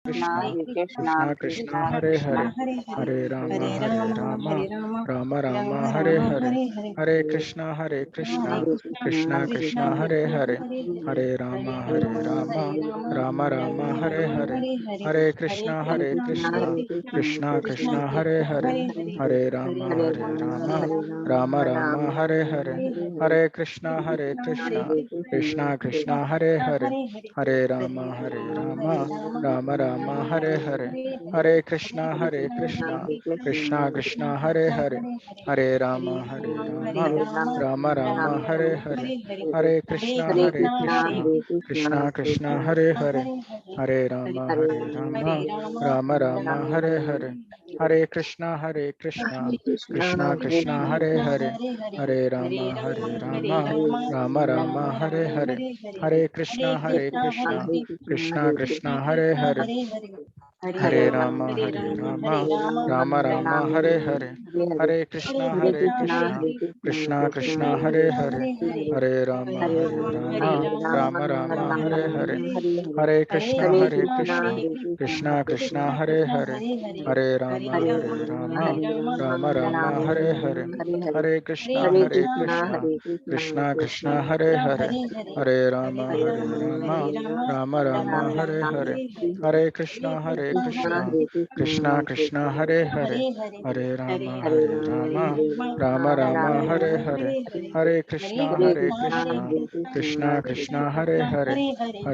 Krishna, Krishna Krishna Hare Hare, Hare Rama Hare Rama, Rama Rama Hare Hare, Hare Krishna Krishna, Krishna Krishna Hare Hare, Hare Rama Rama, Rama Rama Hare Hare, Hare Krishna Krishna, Krishna Krishna Hare Hare, Hare Rama Rama, Rama Rama Hare Hare, Hare Krishna Krishna, Krishna Krishna Hare Hare, Hare Rama Rama, Rama Rama Hare Hare, Hare Krishna Krishna, Krishna Krishna Hare Hare, Hare Rama Rama, Rama Rama Hare Hare, Hare Krishna Krishna, Krishna Krishna Hare Hare, Hare Rama Rama, Rama Rama Hare Hare, Hare Krishna Krishna, Krishna Krishna Hare Hare, Hare Rama Rama, Rama Rama Hare Hare, Hare Krishna Krishna, Krishna Krishna Hare Hare, Hare Rama Rama, Rama Rama Hare Hare, Hare Krishna Krishna, Krishna Krishna Hare Hare, Hare Rama Rama, Rama Rama Hare Hare, Hare Krishna Krishna, Krishna Krishna Hare Hare, Hare Rama Rama, Rama Rama Hare Hare, Hare Krishna Krishna, Krishna Krishna Hare Hare, Hare Rama Rama, Rama Rama Hare Hare, Hare Krishna Krishna, Krishna Krishna Hare Hare, Hare Rama Rama, Rama Rama Hare Hare, Hare Krishna Krishna, Krishna Krishna Hare Hare,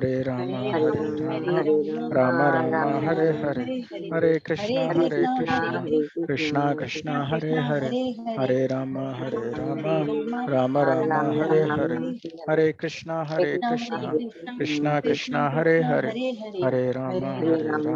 Hare Rama Rama, Rama Rama Hare Hare, Hare Krishna Krishna, Krishna Krishna Hare Hare, Hare Rama Rama, Rama Rama Hare Hare, Hare Krishna Krishna, Krishna Krishna Hare Hare, Hare Rama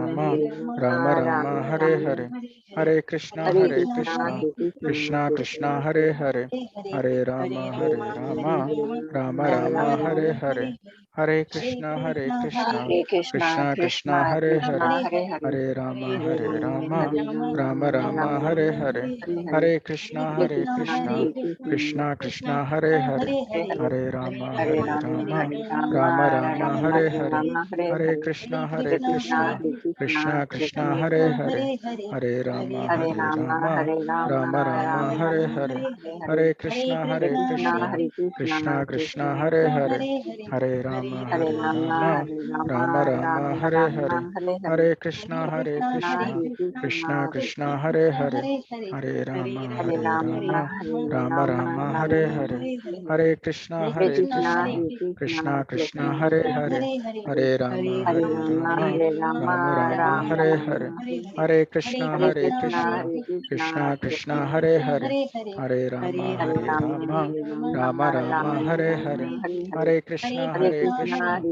Rama, Rama Rama Hare Hare, Hare Krishna Krishna, Krishna Krishna Hare Hare, Hare Rama Rama, Rama Rama Hare Hare, Hare Krishna Krishna, Krishna Krishna Hare Hare, Hare Rama Rama, Rama Rama Hare Hare, Hare Krishna Krishna, Krishna Krishna Hare Hare, Hare Rama Rama, Rama Rama Hare Hare, Hare Krishna Krishna, Krishna Krishna Hare Hare, Hare Rama Rama, Rama Rama Hare Hare, Hare Krishna Krishna, Krishna Krishna Hare Hare, Hare Rama Rama, Rama Rama Hare Hare, Hare Krishna Krishna, Krishna Krishna Hare Hare, Hare Rama Rama, Rama Rama Hare Hare, Hare Krishna Krishna, Krishna Krishna Hare Hare, Hare Rama Rama, Rama Rama Hare Hare, Hare Krishna Krishna, Krishna Krishna Hare Hare, Hare Rama Rama, Rama Rama Hare Hare, Hare Krishna Krishna,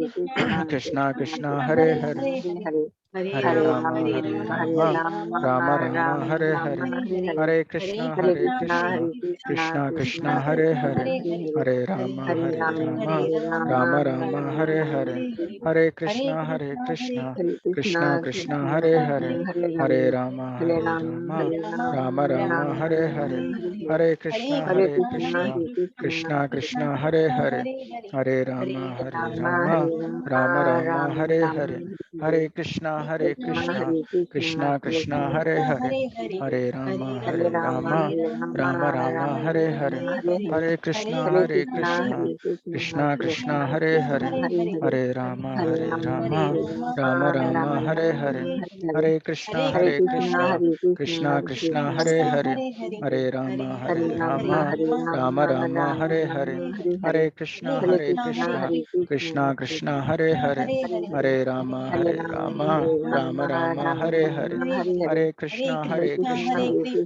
Krishna Krishna Hare Hare, Hare Rama Rama, Rama Rama Hare Hare, Hare Krishna Krishna, Krishna Krishna Hare Hare, Hare Rama Rama, Rama Rama Hare Hare, Hare Krishna Krishna, Krishna Krishna Hare Hare, Hare Rama Rama, Rama Rama Hare Hare, Hare Krishna Krishna, Krishna Krishna Hare Hare, Hare Rama Rama, Rama Rama Hare Hare, Hare Krishna Krishna, Krishna Krishna Hare Hare, Hare Rama Rama, Rama Rama Hare Hare, Hare Krishna Krishna, Krishna Krishna Hare Hare, Hare Rama Rama, Rama Rama Hare Hare, Hare Krishna Krishna, Krishna Krishna Hare Hare, Hare Rama Rama, Rama Rama Hare Hare, Hare Krishna Krishna, Krishna Krishna Hare Hare, Hare Rama Rama, Rama Rama Hare Hare, Hare Krishna Krishna,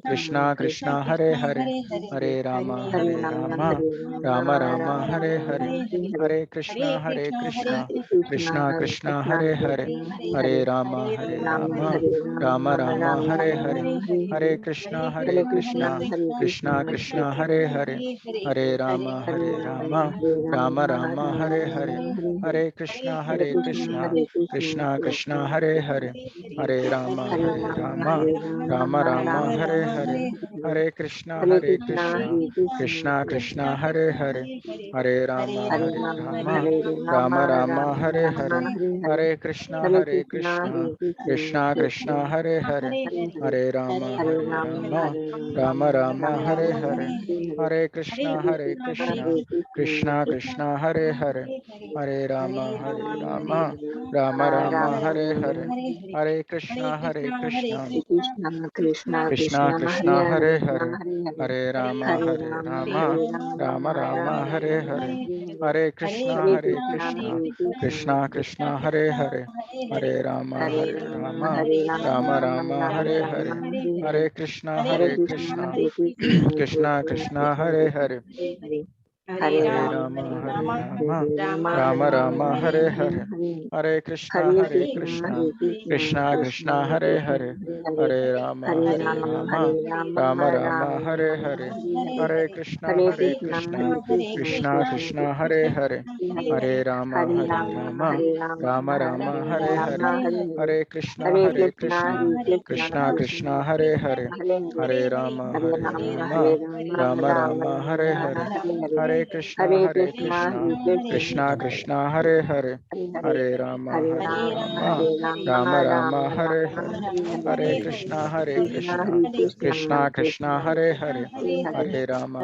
Krishna Krishna Hare Hare, Hare Rama Rama, Rama Rama Hare Hare, Hare Krishna Krishna, Krishna Krishna Hare Hare, Hare Rama Rama, Rama Rama Hare Hare, Hare Krishna Krishna, Krishna Krishna Hare Hare, Hare Rama Rama, Rama Rama Hare Hare, Hare Krishna Krishna, Krishna Krishna Hare Hare Hare, हरे राम राम राम हरे हरे, हरे कृष्णा कृष्णा कृष्णा हरे हरे, हरे राम राम राम हरे हरे, हरे कृष्णा कृष्णा कृष्णा हरे हरे, हरे राम राम राम हरे हरे, हरे कृष्णा कृष्णा कृष्णा हरे हरे, हरे राम राम राम हरे हरे, हरे कृष्णा कृष्णा कृष्णा हरे हरे, हरे राम राम राम हरे हरे, हरे कृष्णा कृष्णा कृष्णा हरे हरे, हरे राम राम राम हरे हरे, हरे कृष्णा कृष्णा कृष्णा हरे हरे, हरे राम राम राम हरे हरे, हरे कृष्णा कृष्णा कृष्णा हरे हरे, हरे राम राम राम हरे हरे, हरे कृष्णा कृष्णा कृष्णा हरे हरे, हरे राम राम राम हरे हरे, हरे कृष्णा कृष्णा कृष्णा हरे हरे, हरे राम राम राम हरे हरे, हरे कृष्णा कृष्णा कृष्णा हरे हरे, हरे राम राम राम हरे हरे, हरे कृष्णा कृष्णा कृष्णा हरे हरे, हरे राम राम राम हरे हरे, हरे कृष्णा कृष्णा कृष्णा हरे हरे, हरे राम राम राम हरे हरे, हरे कृष्णा कृष्णा कृष्णा हरे हरे, हरे राम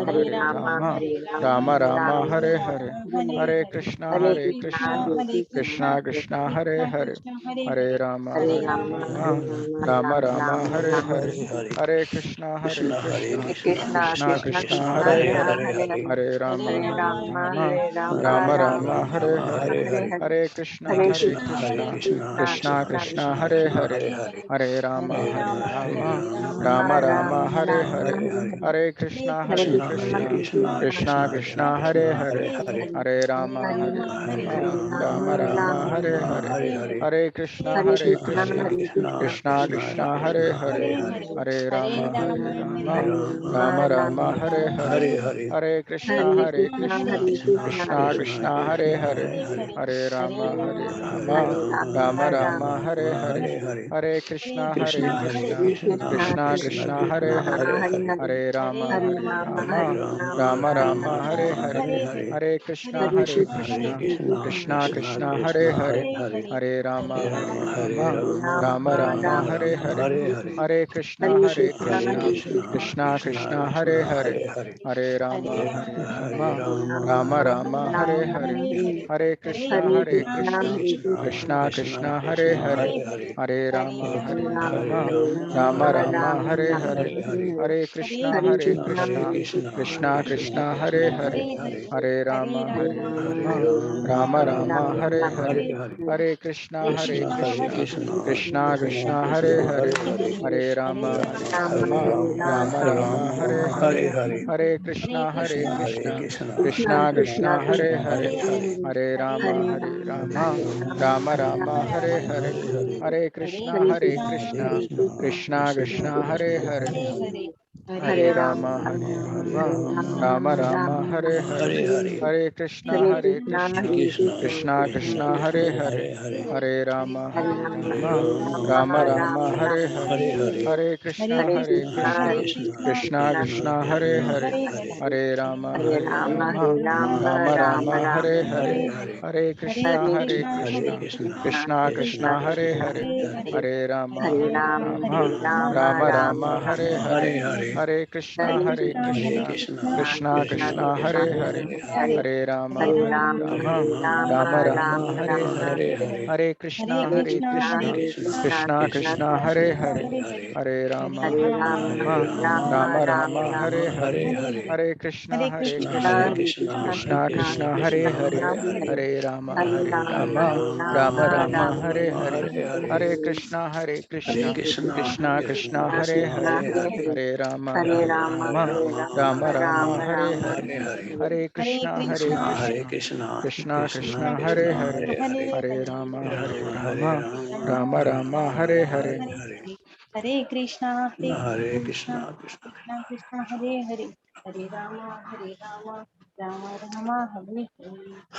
राम राम हरे हरे, हरे कृष्णा कृष्णा कृष्णा हरे हरे, हरे राम राम राम हरे हरे, हरे कृष्णा कृष्णा कृष्णा हरे हरे, हरे राम राम राम हरे हरे, हरे कृष्णा कृष्णा कृष्णा हरे हरे, हरे राम राम राम हरे हरे, हरे कृष्णा कृष्णा कृष्णा हरे हरे, हरे राम राम राम हरे हरे, हरे कृष्णा कृष्णा कृष्णा हरे हरे, हरे राम राम राम हरे हरे, हरे कृष्णा कृष्णा कृष्णा हरे हरे, हरे राम राम राम हरे हरे, हरे कृष्णा कृष्णा कृष्णा हरे हरे, हरे राम राम राम हरे हरे, हरे कृष्णा कृष्णा कृष्णा हरे हरे, हरे राम राम राम हरे हरे, हरे कृष्णा कृष्णा कृष्णा हरे हरे, हरे राम राम राम हरे हरे, हरे कृष्णा कृष्णा कृष्णा हरे हरे, हरे राम राम राम हरे हरे, हरे कृष्णा कृष्णा कृष्णा हरे हरे, हरे राम राम राम हरे हरे, हरे कृष्णा कृष्णा कृष्णा हरे हरे, हरे राम राम राम हरे हरे, हरे कृष्णा कृष्णा कृष्णा हरे हरे, हरे राम राम राम हरे हरे, हरे कृष्णा कृष्णा कृष्णा हरे हरे, हरे राम राम राम हरे हरे, हरे कृष्णा कृष्णा कृष्णा हरे हरे, हरे राम राम राम हरे हरे, हरे कृष्णा कृष्णा कृष्णा हरे हरे, हरे राम राम राम हरे हरे, हरे कृष्णा कृष्णा कृष्णा हरे हरे, हरे राम राम राम हरे हरे, हरे कृष्णा कृष्णा कृष्णा हरे हरे, हरे राम राम राम हरे हरे, हरे कृष्णा कृष्णा कृष्णा हरे हरे, हरे राम राम राम हरे हरे, हरे कृष्णा कृष्णा कृष्णा हरे हरे, हरे राम राम राम हरे हरे, हरे कृष्णा कृष्णा कृष्णा हरे हरे, हरे राम राम राम हरे हरे।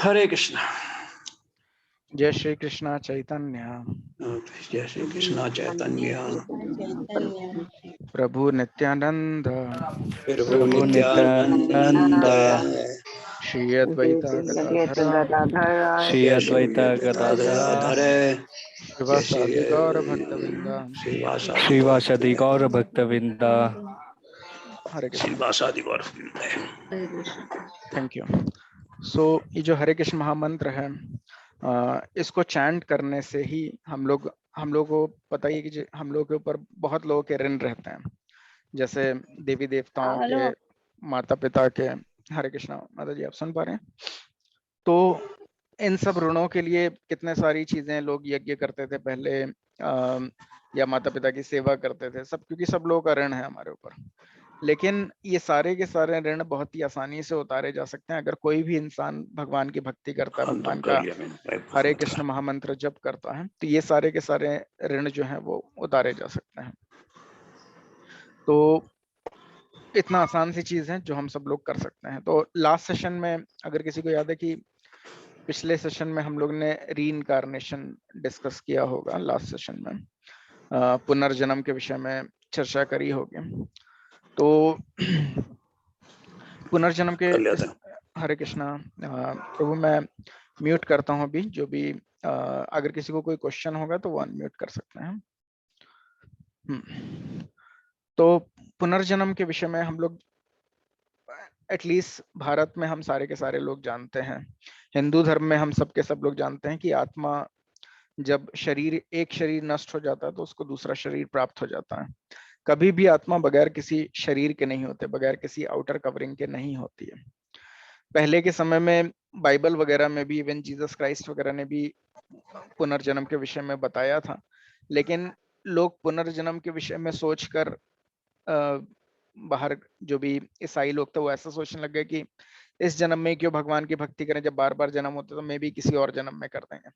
हरे कृष्णा। जय श्री कृष्ण चैतन्य जय श्री कृष्ण चैतन्य प्रभु नित्यानंद प्रभु नित्यानंद श्री अद्वैत गदाधर श्री अद्वैत गदाधर श्रीवासादि गौर भक्तवृंद श्रीवासदि गौर भक्तवृंद हरे कृष्ण। श्रीवासादि Gaura. Thank you. So ये जो हरे कृष्ण महामंत्र है, इसको चैंट करने से ही हम लोग को पता ही है कि हम लोग के ऊपर बहुत लोगों के ऋण रहते हैं, जैसे देवी देवताओं के, माता पिता के। हरे कृष्णा माता जी, आप सुन पा रहे हैं? तो इन सब ऋणों के लिए कितने सारी चीजें लोग यज्ञ करते थे पहले, या माता पिता की सेवा करते थे, सब क्योंकि सब लोगों का ऋण है हमारे ऊपर। लेकिन ये सारे के सारे ऋण बहुत ही आसानी से उतारे जा सकते हैं अगर कोई भी इंसान भगवान की भक्ति करता है, भगवान का हरे कृष्ण महामंत्र जप करता है, तो ये सारे के सारे ऋण जो हैं वो उतारे जा सकते हैं। तो इतना आसान सी चीज है जो हम सब लोग कर सकते हैं। तो लास्ट सेशन में अगर किसी को याद है कि पिछले सेशन में हम लोग ने रीइंकार्नेशन डिस्कस किया होगा, लास्ट सेशन में पुनर्जन्म के विषय में चर्चा करी होगी। तो पुनर्जन्म के हरे कृष्णा प्रभु, मैं म्यूट करता हूं अभी, जो भी अगर किसी को कोई क्वेश्चन होगा तो वो अनम्यूट कर सकते हैं। तो पुनर्जन्म के विषय में हम लोग एटलीस्ट भारत में हम सारे के सारे लोग जानते हैं, हिंदू धर्म में हम सब के सब लोग जानते हैं कि आत्मा जब एक शरीर नष्ट हो जाता है तो उसको दूसरा शरीर प्राप्त हो जाता है। कभी भी आत्मा बगैर किसी शरीर के नहीं होते, बगैर किसी आउटर कवरिंग के नहीं होती है। पहले के समय में बाइबल वगैरह में भी, इवन जीसस क्राइस्ट वगैरह ने भी पुनर्जन्म के विषय में बताया था, लेकिन लोग पुनर्जन्म के विषय में सोचकर बाहर जो भी ईसाई लोग थे वो ऐसा सोचने लग गए कि इस जन्म में क्यों भगवान की भक्ति करें, जब बार बार जन्म होते तो मे भी किसी और जन्म में कर देंगे।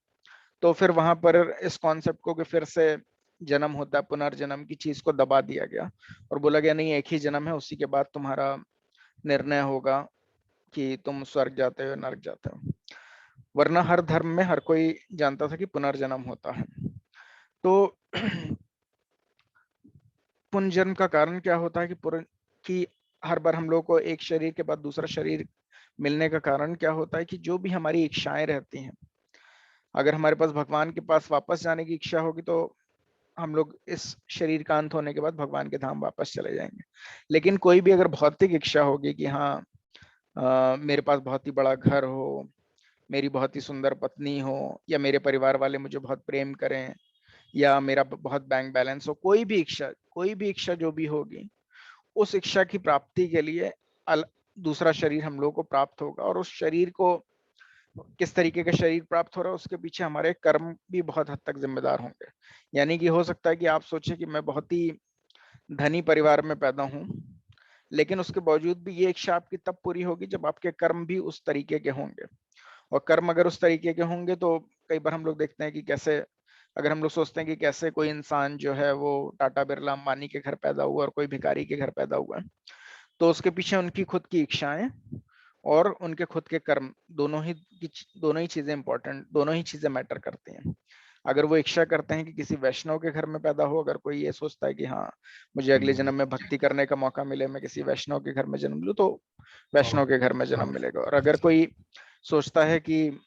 तो फिर वहां पर इस कॉन्सेप्ट को कि फिर से जन्म होता है, पुनर्जन्म की चीज को दबा दिया गया और बोला गया नहीं, एक ही जन्म है, उसी के बाद तुम्हारा निर्णय होगा कि तुम स्वर्ग जाते हो नरक जाते हो। वरना हर धर्म में हर कोई जानता था कि पुनर्जन्म होता है। तो पुनर्जन्म का कारण क्या होता है कि हर बार हम लोग को एक शरीर के बाद दूसरा शरीर मिलने का कारण क्या होता है कि जो भी हमारी इच्छाएं रहती हैं, अगर हमारे पास भगवान के पास वापस जाने की इच्छा होगी तो हम लोग इस शरीर का अंत होने के बाद भगवान के धाम वापस चले जाएंगे। लेकिन कोई भी अगर भौतिक इच्छा होगी कि हाँ मेरे पास बहुत ही बड़ा घर हो, मेरी बहुत ही सुंदर पत्नी हो, या मेरे परिवार वाले मुझे बहुत प्रेम करें, या मेरा बहुत बैंक बैलेंस हो, कोई भी इच्छा जो भी होगी, उस इच्छा की प्राप्ति के लिए दूसरा शरीर हम लोग को प्राप्त होगा। और उस शरीर को किस तरीके का शरीर प्राप्त हो रहा है उसके पीछे हमारे कर्म भी बहुत हद तक जिम्मेदार होंगे। यानी कि हो सकता है कि आप सोचें कि मैं बहुत ही धनी परिवार में पैदा हूं, लेकिन उसके बावजूद भी ये इच्छा आपकी तब पूरी होगी जब आपके कर्म भी उस तरीके के होंगे। और कर्म अगर उस तरीके के होंगे तो कई बार हम लोग देखते हैं कि कैसे, अगर हम लोग सोचते हैं कि कैसे कोई इंसान जो है वो टाटा बिरला अंबानी के घर पैदा हुआ और कोई भिखारी के घर पैदा हुआ, तो उसके पीछे उनकी खुद की इच्छाएं और उनके खुद के कर्म, दोनों ही चीजें इंपॉर्टेंट, दोनों ही चीजें मैटर करती हैं। अगर वो इच्छा करते हैं कि किसी वैष्णव के घर में पैदा हो, अगर कोई ये सोचता है कि हाँ मुझे अगले जन्म में भक्ति करने का मौका मिले, मैं किसी वैष्णव के घर में जन्म लूं, तो वैष्णव के घर में जन्म मिलेगा। और अगर कोई सोचता है कि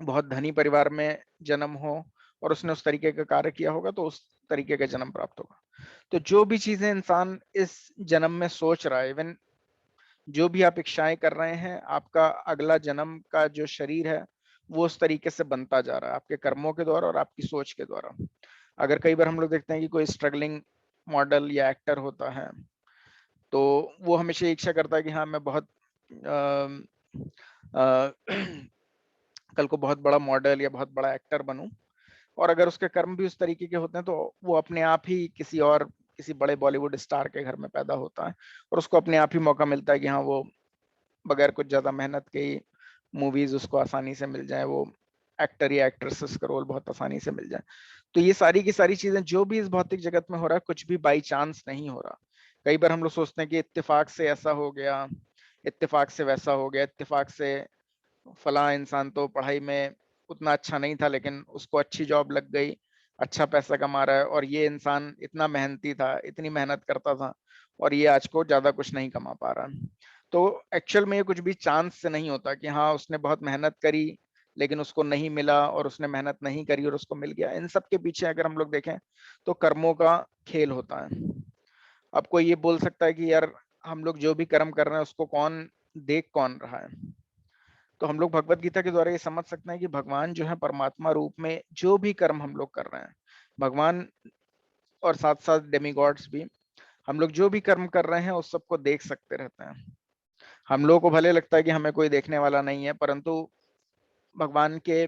बहुत धनी परिवार में जन्म हो और उसने उस तरीके का कार्य किया होगा तो उस तरीके का जन्म प्राप्त होगा। तो जो भी चीजें इंसान इस जन्म में सोच रहा है, इवन जो भी आप इच्छाएं कर रहे हैं, आपका अगला जन्म का जो शरीर है वो उस तरीके से बनता जा रहा है आपके कर्मों के द्वारा और आपकी सोच के द्वारा। अगर कई बार हम लोग देखते हैं कि कोई स्ट्रगलिंग मॉडल या एक्टर होता है, तो वो हमेशा इच्छा करता है कि हाँ मैं बहुत कल को बहुत बड़ा मॉडल या बहुत बड़ा एक्टर बनूं। और अगर उसके कर्म भी उस तरीके के होते हैं तो वो अपने आप ही किसी बड़े बॉलीवुड स्टार के घर में पैदा होता है और उसको अपने आप ही मौका मिलता है कि हाँ वो बगैर कुछ ज्यादा मेहनत के ही मूवीज उसको आसानी से मिल जाए, वो एक्टर या एक्ट्रेसेस का रोल बहुत आसानी से मिल जाए। तो ये सारी की सारी चीजें जो भी इस भौतिक जगत में हो रहा है, कुछ भी बाई चांस नहीं हो रहा। कई बार हम लोग सोचते हैं कि इत्तेफाक से ऐसा हो गया, इत्तेफाक से वैसा हो गया, इत्तेफाक से फला इंसान तो पढ़ाई में उतना अच्छा नहीं था, लेकिन उसको अच्छी जॉब लग गई, अच्छा पैसा कमा रहा है, और ये इंसान इतना मेहनती था, इतनी मेहनत करता था, और ये आज को ज्यादा कुछ नहीं कमा पा रहा। तो एक्चुअल में ये कुछ भी चांस से नहीं होता कि हाँ उसने बहुत मेहनत करी लेकिन उसको नहीं मिला, और उसने मेहनत नहीं करी और उसको मिल गया। इन सब के पीछे अगर हम लोग देखें तो कर्मों का खेल होता है। अब कोई ये बोल सकता है कि यार हम लोग जो भी कर्म कर रहे हैं उसको कौन देख कौन रहा है। तो हम लोग भगवत गीता के द्वारा ये समझ सकते हैं कि भगवान जो है परमात्मा रूप में जो भी कर्म हम लोग कर रहे हैं, भगवान और साथ साथ डेमीगॉड्स भी, हम लोग जो भी कर्म कर रहे हैं उस सबको देख सकते रहते हैं। हम लोगों को भले लगता है कि हमें कोई देखने वाला नहीं है, परंतु भगवान के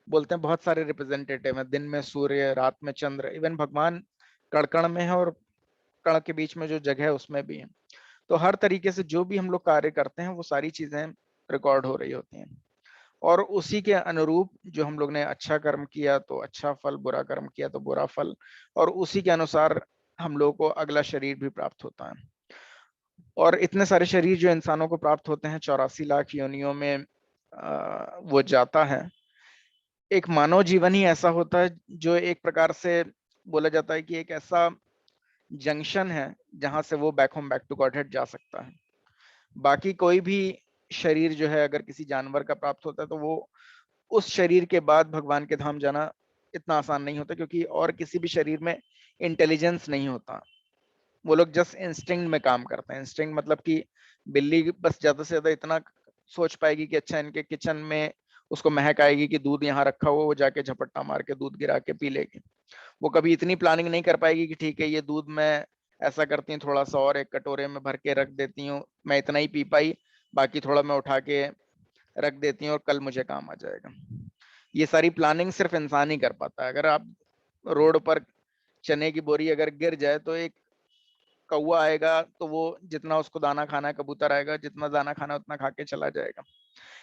बोलते हैं बहुत सारे रिप्रेजेंटेटिव हैं, दिन में सूर्य, रात में चंद्र, इवन भगवान कण कण में है और कण के बीच में जो जगह है उसमें भी है। तो हर तरीके से जो भी हम लोग कार्य करते हैं वो सारी चीजें रिकॉर्ड हो रही होती हैं, और उसी के अनुरूप जो हम लोग ने अच्छा कर्म किया तो अच्छा फल, बुरा कर्म किया तो बुरा फल, और उसी के अनुसार हम लोगों को अगला शरीर भी प्राप्त होता है। और इतने सारे शरीर जो इंसानों को प्राप्त होते हैं 84 लाख योनियों में वो जाता है। एक मानव जीवन ही ऐसा होता है जो एक प्रकार से बोला जाता है कि एक ऐसा जंक्शन है जहां से वो back home, back to godhead जा सकता है। बाकी कोई भी शरीर जो है अगर किसी जानवर का प्राप्त होता है तो वो उस शरीर के बाद भगवान के धाम जाना इतना आसान नहीं होता, क्योंकि और किसी भी शरीर में इंटेलिजेंस नहीं होता। वो लोग जस्ट इंस्टिंक्ट में काम करते हैं। इंस्टिंक्ट मतलब कि बिल्ली बस ज्यादा से ज्यादा इतना सोच पाएगी कि अच्छा इनके किचन में उसको महक आएगी कि दूध यहाँ रखा हुआ, वो जाके झपट्टा मार के दूध गिरा के पी लेगी। वो कभी इतनी प्लानिंग नहीं कर पाएगी कि ठीक है ये दूध मैं ऐसा करती हूँ थोड़ा सा और एक कटोरे में भर के रख देती हूँ, मैं इतना ही पी पाई, बाकी थोड़ा मैं उठा के रख देती हूँ और कल मुझे काम आ जाएगा। ये सारी प्लानिंग सिर्फ इंसान ही कर पाता है। अगर आप रोड पर चने की बोरी अगर गिर जाए तो एक कौवा आएगा तो वो जितना उसको दाना खाना है, कबूतर आएगा जितना दाना खाना है उतना खा के चला जाएगा।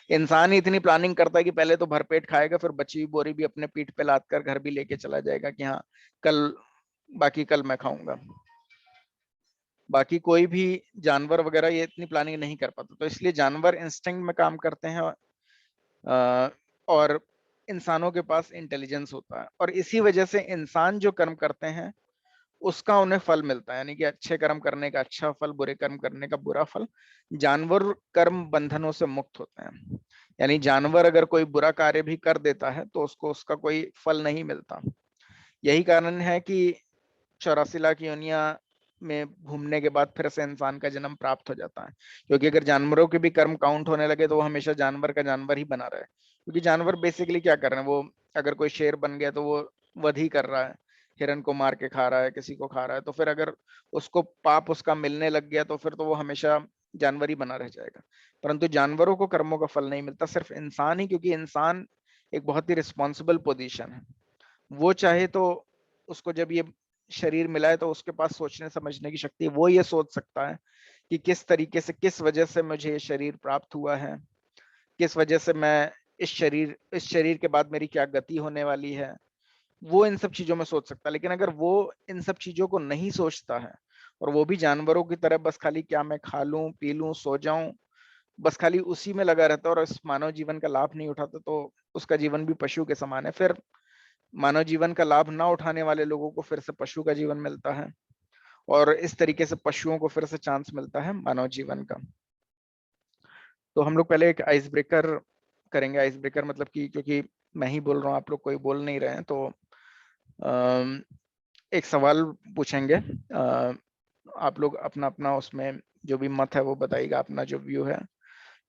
इंसान ही इतनी प्लानिंग करता है कि पहले तो भरपेट खाएगा, फिर बची हुई बोरी भी अपने पीठ पे लाद कर घर भी लेके चला जाएगा कि हाँ कल, बाकी कल मैं खाऊंगा। बाकी कोई भी जानवर वगैरह ये इतनी प्लानिंग नहीं कर पाता, तो इसलिए जानवर इंस्टिंक्ट में काम करते हैं, और इंसानों के पास इंटेलिजेंस होता है, और इसी वजह से इंसान जो कर्म करते हैं उसका उन्हें फल मिलता है, यानी कि अच्छे कर्म करने का अच्छा फल, बुरे कर्म करने का बुरा फल। जानवर कर्म बंधनों से मुक्त होते हैं, यानी जानवर अगर कोई बुरा कार्य भी कर देता है तो उसको उसका कोई फल नहीं मिलता। यही कारण है कि 84 लाख योनियां में घूमने के बाद फिर से इंसान का जन्म प्राप्त हो जाता है। क्योंकि अगर जानवरों के भी कर्म काउंट होने लगे तो वो हमेशा जानवर का जानवर ही बना रहे, क्योंकि जानवर बेसिकली क्या कर रहे हैं, वो अगर कोई शेर बन गया तो वो वध ही कर रहा है, हिरन को मार के खा रहा है, किसी को खा रहा है, तो फिर अगर उसको पाप उसका मिलने लग गया तो फिर तो वो हमेशा जानवर ही बना रह जाएगा। परंतु जानवरों को कर्मों का फल नहीं मिलता, सिर्फ इंसान ही, क्योंकि इंसान एक बहुत ही रिस्पॉन्सिबल पोजीशन है। वो चाहे तो उसको जब ये शरीर मिला है तो उसके पास सोचने समझने की शक्ति है, वो ये सोच सकता है कि किस तरीके से, किस वजह से मुझे ये शरीर प्राप्त हुआ है, किस वजह से मैं इस शरीर के बाद मेरी क्या गति होने वाली है। वो इन सब चीजों में सोच सकता है। लेकिन अगर वो इन सब चीजों को नहीं सोचता है और वो भी जानवरों की तरह बस खाली क्या मैं खा लूं, पी लूं, सो जाऊं, बस खाली उसी में लगा रहता है और इस मानव जीवन का लाभ नहीं उठाता, तो उसका जीवन भी पशु के समान है। फिर मानव जीवन का लाभ ना उठाने वाले लोगों को फिर से पशु का जीवन मिलता है, और इस तरीके से पशुओं को फिर से चांस मिलता है मानव जीवन का। तो हम लोग पहले एक आइस ब्रेकर करेंगे। आइस ब्रेकर मतलब कि क्योंकि मैं ही बोल रहा हूँ, आप लोग कोई बोल नहीं रहे हैं, तो एक सवाल पूछेंगे। आप लोग अपना अपना उसमें जो भी मत है वो बताइएगा, अपना जो व्यू है,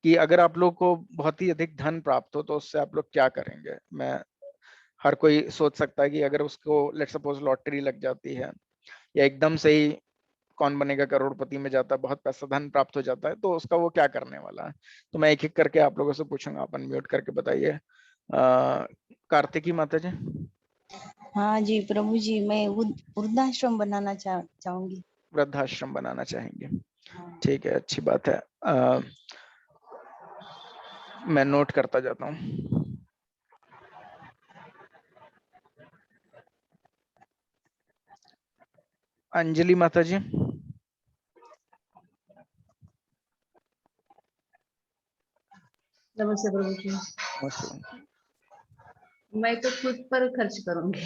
कि अगर आप लोग को बहुत ही अधिक धन प्राप्त हो तो उससे आप लोग क्या करेंगे। मैं हर कोई सोच सकता है कि अगर उसको लेट सपोज लॉटरी लग जाती है या एकदम से ही कौन बनेगा करोड़पति में जाता है, बहुत पैसा धन प्राप्त हो जाता है, तो उसका वो क्या करने वाला है। तो मैं एक एक करके आप लोगों से पूछूंगा, आप अनम्यूट करके बताइए। कार्तिकी माता जी। हाँ जी प्रभु जी, मैं वृद्धाश्रम बनाना चाहूंगी। वृद्धाश्रम बनाना चाहेंगे, हाँ। ठीक है, अच्छी बात है। मैं नोट करता जाता हूँ। अंजलि माता जी। नमस्ते प्रभु जी। नमस्ते। मैं तो खुद पर खर्च करूंगी।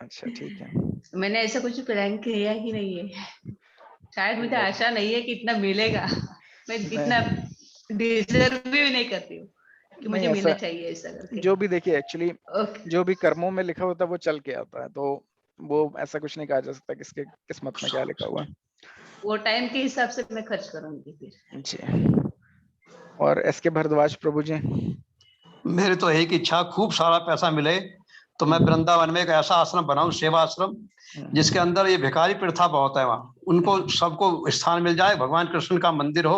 अच्छा ठीक है, मैंने ऐसा कुछ प्लान किया ही नहीं है, शायद मुझे आशा नहीं है कि इतना मिलेगा। मैं इतना डिजर्व भी नहीं करती हूँ कि मुझे नहीं मिलना ऐसा चाहिए ऐसा करके। जो भी देखिए एक्चुअली ओके, जो भी कर्मों में लिखा होता है वो चल के आता है, तो वो ऐसा कुछ नहीं कहा जा सकता किसके किस्मत में क्या लिखा हुआ है। वो टाइम के हिसाब से मैं खर्च करूंगी फिर। जी, और एस के भारद्वाज प्रभु जी। मेरी तो एक इच्छा, खूब सारा पैसा मिले तो मैं वृंदावन में एक ऐसा आश्रम बनाऊं, सेवा आश्रम, जिसके अंदर ये भिखारी प्रथा बहुत है, वहाँ उनको सबको स्थान मिल जाए, भगवान कृष्ण का मंदिर हो,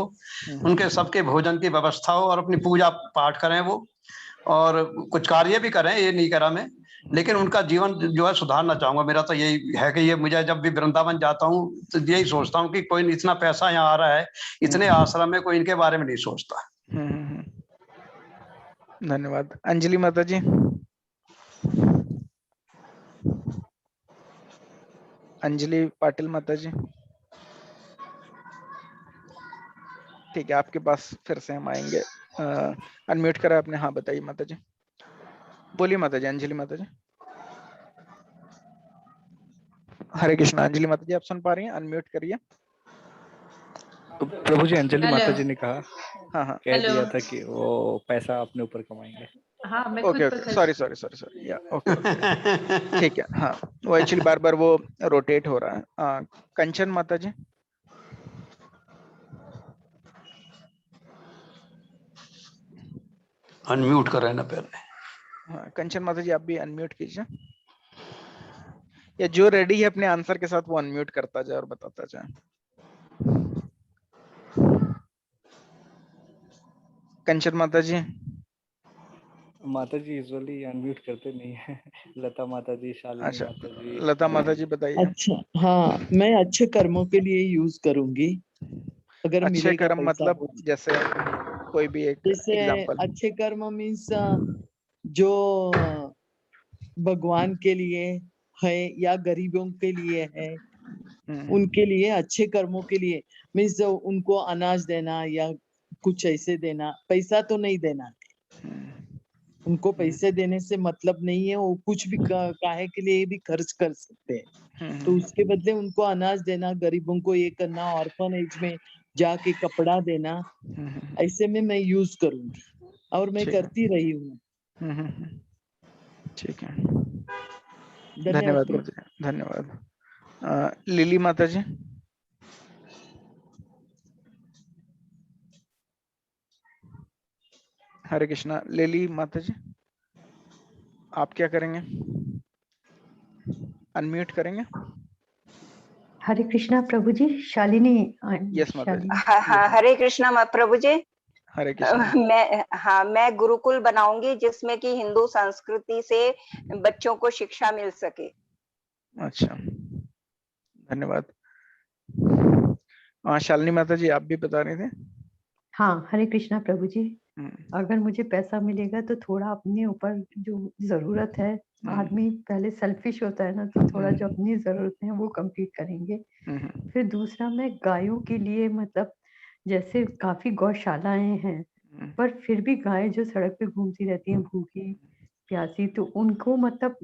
उनके सबके भोजन की व्यवस्था हो और अपनी पूजा पाठ करें वो, और कुछ कार्य भी करें, ये नहीं करा मैं, लेकिन उनका जीवन जो है सुधारना चाहूंगा। मेरा तो यही है कि ये मुझे जब भी वृंदावन जाता हूँ तो यही सोचता हूँ कि कोई इतना पैसा यहाँ आ रहा है, इतने आश्रम में कोई इनके बारे में नहीं सोचता। धन्यवाद। अंजलि माता जी। अंजलि पाटिल माता जी। ठीक है, आपके पास फिर से हम आएंगे। अनम्यूट करा आपने, हाँ बताइए माता जी, बोलिए माता जी। अंजलि माता जी। हरे कृष्ण। अंजलि माता जी आप सुन पा रही हैं? अनम्यूट करिए। प्रभु जी, अंजलि हेलो, माता जी ने कहा, हाँ कह हेलो। दिया था कि वो पैसा अपने ऊपर कमाएंगे। हाँ, मैं खुद ओके पर ओके, खर्च। सॉरी या ओके ठीक है। हाँ, वो एक्चुअली बार बार वो रोटेट हो रहा है। कंचन माता जी। अनम्यूट कर रहे ना पहले। हाँ, कंचन माता जी आप भी अनम्यूट कीजिए, या जो रेडी है अपने आंसर के साथ वो अनम्यूट करता जाए और बताता जाए। कंचन माता जी। माता जी यूजुअली अनम्यूट करते नहीं है। लता माता जी, शालिनी अच्छा, माता जी। लता माता जी बताइए। अच्छा, हाँ, मैं अच्छे कर्मों के लिए यूज करूंगी, अगर अच्छे मिलेगा कर्म पैसा मतलब हो। जैसे कोई भी एक जैसे एग्जांपल। अच्छे कर्म मीन्स जो भगवान के लिए है या गरीबों के लिए है, उनके लिए अच्छे कर्मों के लिए मीन्स उनको अनाज देना या कुछ ऐसे देना, पैसा तो नहीं देना। उनको पैसे देने से मतलब नहीं है, वो कुछ भी काहे के लिए भी खर्च कर सकते हैं, तो उसके बदले उनको अनाज देना, गरीबों को ये करना, ऑर्फनेज में जाके कपड़ा देना, ऐसे में मैं यूज करूंगी और मैं ठीक है। करती रही हूँ। ठीक है, धन्यवाद धन्यवाद प्रभु। माता जी, धन्यवाद। लिली माता जी। हरे कृष्णा। लिली माता जी आप क्या करेंगे? अनम्यूट करेंगे। हरे कृष्णा प्रभु जी। शालिनी यस माता जी। शालिनी। हाँ, हरे कृष्णा प्रभु जी। हरे कृष्णा। मैं गुरुकुल बनाऊंगी जिसमें कि हिंदू संस्कृति से बच्चों को शिक्षा मिल सके। अच्छा, धन्यवाद। शालिनी माता जी आप भी बता रहे थे। हाँ, हरे कृष्णा प्रभु जी। अगर मुझे पैसा मिलेगा तो थोड़ा अपने ऊपर जो जरूरत है, आदमी पहले सेल्फिश होता है ना, तो थोड़ा जो अपनी जरूरत है वो कंप्लीट करेंगे। फिर दूसरा, मैं गायों के लिए, मतलब जैसे काफी गौशालाएं हैं, पर फिर भी गाय जो सड़क पे घूमती रहती हैं भूखी प्यासी, तो उनको मतलब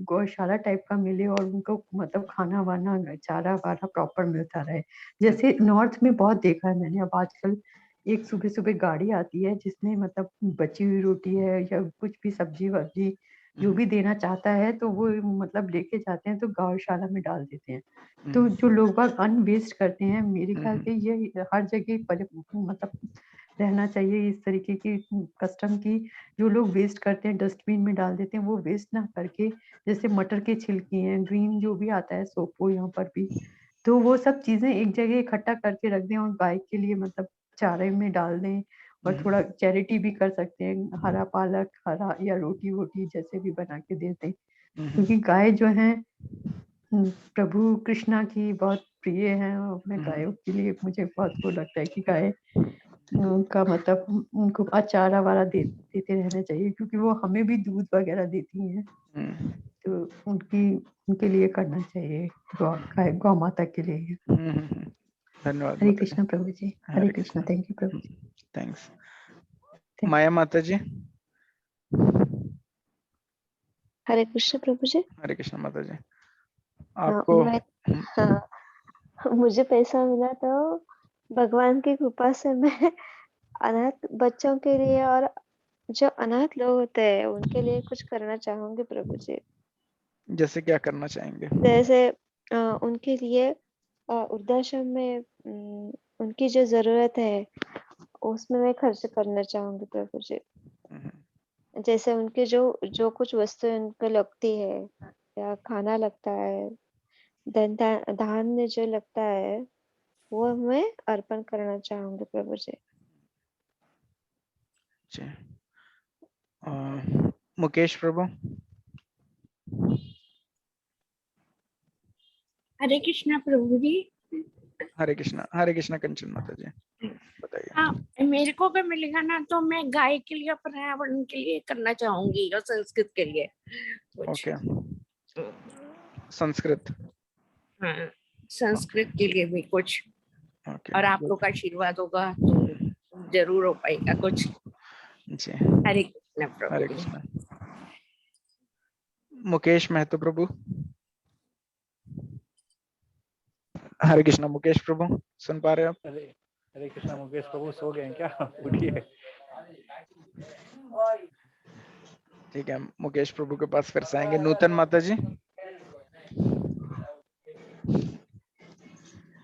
गौशाला टाइप का मिले और उनको मतलब खाना वाना चारा वारा प्रॉपर मिलता रहे। जैसे नॉर्थ में बहुत देखा है मैंने, अब आजकल एक सुबह सुबह गाड़ी आती है जिसमें मतलब बची हुई रोटी है या कुछ भी सब्जी वब्जी जो भी देना चाहता है, तो वो मतलब लेके जाते हैं तो गौशाला में डाल देते हैं। तो जो लोग बाग अन्न वेस्ट करते हैं, मेरे ख्याल से ये हर जगह मतलब रहना चाहिए इस तरीके की कस्टम की। जो लोग वेस्ट करते हैं डस्टबिन में डाल देते हैं, वो वेस्ट ना करके, जैसे मटर के छिलके हैं, ग्रीन जो भी आता है सोपो यहाँ पर भी, तो वो सब चीजें एक जगह इकट्ठा करके रख दें और गाय के लिए मतलब चारे में डाल दें। और थोड़ा चैरिटी भी कर सकते हैं, हरा पालक हरा या रोटी वोटी जैसे भी बना के देते हैं, क्योंकि गाय जो है प्रभु कृष्णा की बहुत प्रिय है। और मैं गायों के लिए मुझे बहुत वो लगता है कि गाय उनका मतलब उनको चारा वारा देते रहना चाहिए, क्योंकि वो हमें भी दूध वगैरह देती हैं, तो उनके लिए करना चाहिए, गौ माता के लिए। धन्यवाद हरे माता जी। कृष्णा प्रभु जी। हरे कृष्णा। थैंक यू प्रभु जी। थैंक्स। माया माता जी। हरे कृष्ण प्रभु जी। हरे कृष्ण माता जी। हाँ, आपको हाँ, मुझे पैसा मिला तो भगवान की कृपा से मैं अनाथ बच्चों के लिए और जो अनाथ लोग होते हैं उनके लिए कुछ करना चाहूंगी प्रभु जी। जैसे क्या करना चाहेंगे? जैसे उनके लिए वृद्धाश्रम में उनकी जो जरूरत है उसमें मैं खर्च करना चाहूंगी प्रभु जी। जैसे उनके जो जो कुछ वस्तुएं उनको लगती है या खाना लगता है, धान्य जो लगता है वो मैं अर्पण करना चाहूंगी प्रभु जी। जी। मुकेश प्रभु। हरे कृष्णा प्रभु जी। हरे कृष्णा कंचन माता जी, बताइए। हाँ, मेरे को अगर मिलेगा ना तो मैं गाय के लिए, पर्यावरण के लिए करना चाहूंगी और संस्कृत के लिए कुछ। ओके, संस्कृत। हाँ, संस्कृत के लिए भी कुछ। ओके, और आप लोग का आशीर्वाद होगा तो जरूर हो पाएगा कुछ। जी। हरे कृष्णा प्रभु हरे जी। कृष्णा। मुकेश महतो प्रभु। हरे कृष्णा मुकेश प्रभु, सुन पा रहे हैं आप? हरे कृष्णा मुकेश प्रभु, सो गए हैं क्या? उठिए। ठीक है, मुकेश प्रभु के पास फिर से आएंगे। नूतन माता जी।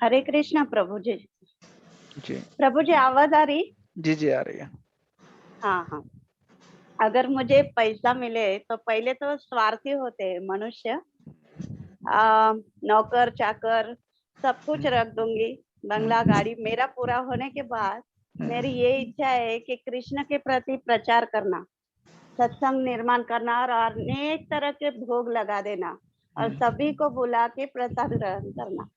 हरे कृष्णा प्रभु जी। जी प्रभु जी आवाज आ रही? जी आ रही है। हाँ हाँ। अगर मुझे पैसा मिले तो पहले तो स्वार्थी होते हैं मनुष्य, नौकर चाकर सब कुछ रख दूंगी, बंगला गाड़ी। मेरा पूरा होने के बाद मेरी ये इच्छा है कि कृष्ण के प्रति प्रचार करना, सत्संग निर्माण करना और अनेक तरह के भोग लगा देना और सभी को बुला के प्रसाद ग्रहण करना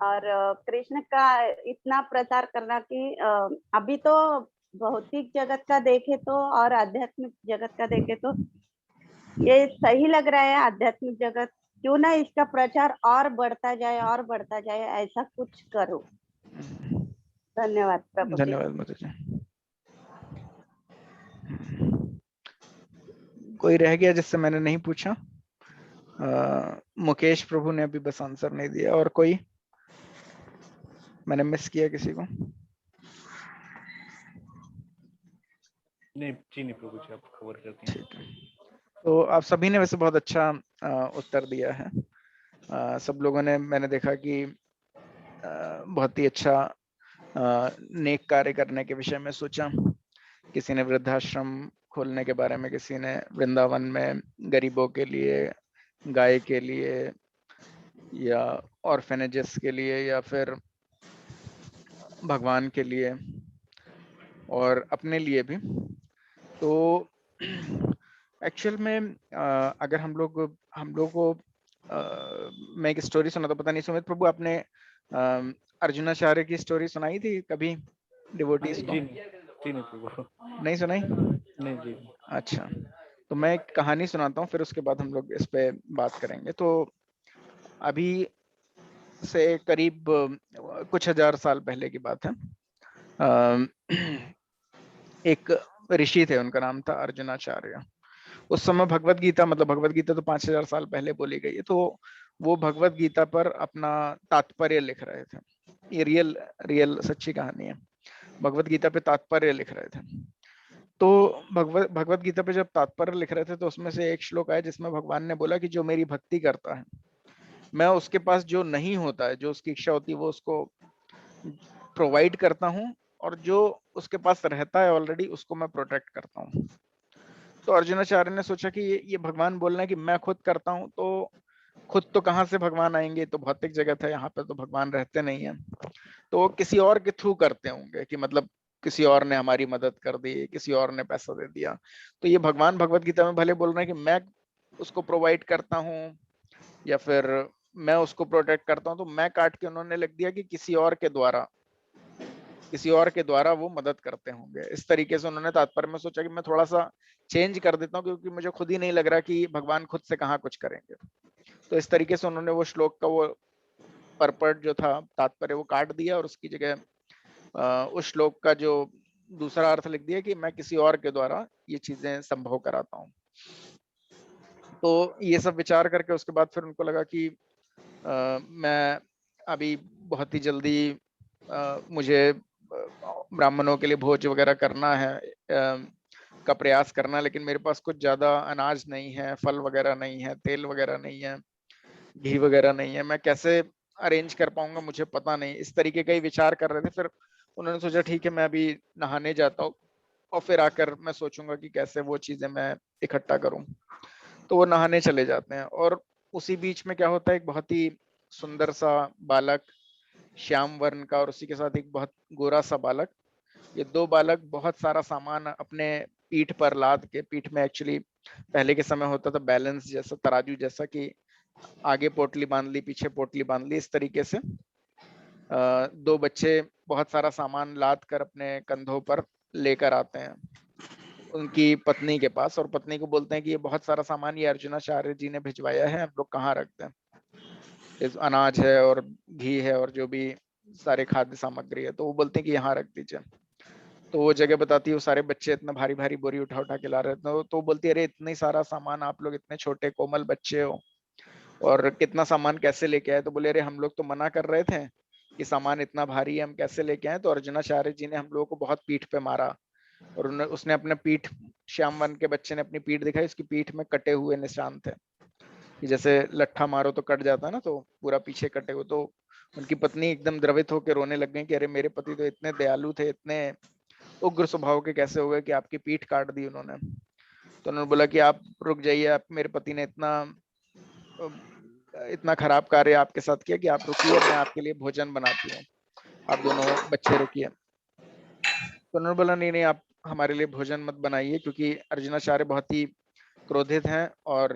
और कृष्ण का इतना प्रचार करना कि अभी तो भौतिक जगत का देखे तो और आध्यात्मिक जगत का देखे तो ये सही लग रहा है। आध्यात्मिक जगत क्यों ना इसका प्रचार और बढ़ता जाए, ऐसा कुछ करो। धन्यवाद प्रभु जी। धन्यवाद माता जी। कोई रह गया जिससे मैंने नहीं पूछा? मुकेश प्रभु ने अभी बस आंसर नहीं दिया। और कोई मैंने मिस किया किसी को? नहीं प्रभु जी, आप कवर करती हैं। ठीक है, तो आप सभी ने वैसे बहुत अच्छा उत्तर दिया है। सब लोगों ने, मैंने देखा कि बहुत ही अच्छा नेक कार्य करने के विषय में सोचा। किसी ने वृद्धाश्रम खोलने के बारे में, किसी ने वृंदावन में गरीबों के लिए, गाय के लिए, या ऑर्फेनेजेस के लिए, या फिर भगवान के लिए और अपने लिए भी। तो एक्चुअल में अगर हम लोग को मैं एक स्टोरी सुना था, पता नहीं सुमित प्रभु आपने अर्जुनाचार्य की स्टोरी सुनाई थी कभी डिवोटीज को? नहीं प्रभु, नहीं सुनाई? नहीं जी। अच्छा, तो मैं एक कहानी सुनाता हूँ, फिर उसके बाद हम लोग इस पे बात करेंगे। तो अभी से करीब कुछ हजार साल पहले की बात है। एक ऋषि थे, उनका नाम था अर्जुनाचार्य। उस समय भगवत गीता, मतलब भगवत गीता तो 5000 साल पहले बोली गई है, तो वो भगवत गीता पर अपना तात्पर्य लिख रहे थे। ये रियल सच्ची कहानी है। भगवत गीता पे तात्पर्य लिख रहे थे। तो भगवत गीता पे जब तात्पर्य लिख रहे थे तो उसमें से एक श्लोक आया जिसमें भगवान ने बोला कि जो मेरी भक्ति करता है, मैं उसके पास जो नहीं होता है, जो उसकी इच्छा होती है, वो उसको प्रोवाइड करता हूँ, और जो उसके पास रहता है ऑलरेडी उसको मैं प्रोटेक्ट करता हूँ। तो अर्जुनाचार्य ने सोचा कि ये भगवान बोल रहे हैं कि मैं खुद करता हूँ, तो खुद तो कहाँ से भगवान आएंगे, तो भौतिक जगत है, यहाँ पे तो भगवान रहते नहीं है, तो वो किसी और के थ्रू करते होंगे, कि मतलब किसी और ने हमारी मदद कर दी, किसी और ने पैसा दे दिया। तो ये भगवान भगवत गीता में भले बोल रहे हैं कि मैं उसको प्रोवाइड करता हूँ या फिर मैं उसको प्रोटेक्ट करता हूँ, तो मैं काट के उन्होंने लिख दिया कि किसी और के द्वारा वो मदद करते होंगे। इस तरीके से उन्होंने तात्पर्य में सोचा कि मैं थोड़ा सा चेंज कर देता हूँ, क्योंकि मुझे खुद ही नहीं लग रहा कि भगवान खुद से कहाँ कुछ करेंगे। तो इस तरीके से उन्होंने वो श्लोक का वो परपट जो था, तात्पर्य, वो काट दिया और उसकी जगह उस श्लोक का जो दूसरा अर्थ लिख दिया कि मैं किसी और के द्वारा ये चीजें संभव कराता हूँ। तो ये सब विचार करके उसके बाद फिर उनको लगा कि मैं अभी बहुत ही जल्दी मुझे ब्राह्मणों के लिए भोज वगैरह करना है का प्रयास करना, लेकिन मेरे पास कुछ ज्यादा अनाज नहीं है, फल वगैरह नहीं है, तेल वगैरह नहीं है, घी वगैरह नहीं है, मैं कैसे अरेंज कर पाऊंगा मुझे पता नहीं। इस तरीके का ही विचार कर रहे थे। फिर उन्होंने सोचा ठीक है मैं अभी नहाने जाता हूँ और फिर आकर मैं सोचूंगा कि कैसे वो चीजें मैं इकट्ठा करूं। तो वो नहाने चले जाते हैं और उसी बीच में क्या होता है, एक बहुत ही सुंदर सा बालक श्याम वर्ण का और उसी के साथ एक बहुत गोरा सा बालक, ये दो बालक बहुत सारा सामान अपने पीठ पर लाद के, पीठ में एक्चुअली पहले के समय होता था बैलेंस जैसा, तराजू जैसा, कि आगे पोटली बांध ली पीछे पोटली बांध ली, इस तरीके से दो बच्चे बहुत सारा सामान लाद कर अपने कंधों पर लेकर आते हैं उनकी पत्नी के पास, और पत्नी को बोलते हैं कि ये बहुत सारा सामान ये अर्जुनाचार्य जी ने भिजवाया है, हम लोग कहाँ रखते हैं, अनाज है और घी है और जो भी सारे खाद्य सामग्री है। तो वो बोलते हैं कि यहाँ रख दीजिए। तो वो जगह बताती है, वो सारे बच्चे इतना भारी भारी बोरी उठा उठा के ला रहे थे। तो बोलती है अरे इतने सारा सामान, आप लोग इतने छोटे कोमल बच्चे हो और कितना सामान कैसे लेके आए। तो बोले अरे हम लोग तो मना कर रहे थे कि सामान इतना भारी है हम कैसे लेके आए। तो अर्जुनाचार्य जी ने हम लोगों को बहुत पीठ पे मारा और उसने अपने पीठ, श्याम वन के बच्चे ने अपनी पीठ दिखाई, उसकी पीठ में कटे हुए निशान थे कि जैसे लट्ठा मारो तो कट जाता है ना, तो पूरा पीछे कटे हुए। तो उनकी पत्नी एकदम द्रवित होकर रोने लग गई कि अरे मेरे पति तो इतने दयालु थे, इतने उग्र स्वभाव के कैसे हो गए कि आपकी पीठ काट दी उन्होंने। तो उन्होंने बोला कि आप रुक जाइए, आप, मेरे पति ने इतना खराब कार्य आपके साथ किया कि आप रुकिए, मैं आपके लिए भोजन बनाती हूँ, आप दोनों बच्चे रुकिए। तो उन्होंने बोला नहीं नहीं आप हमारे लिए भोजन मत बनाइए, क्योंकि अर्जुनाचार्य बहुत ही क्रोधित हैं और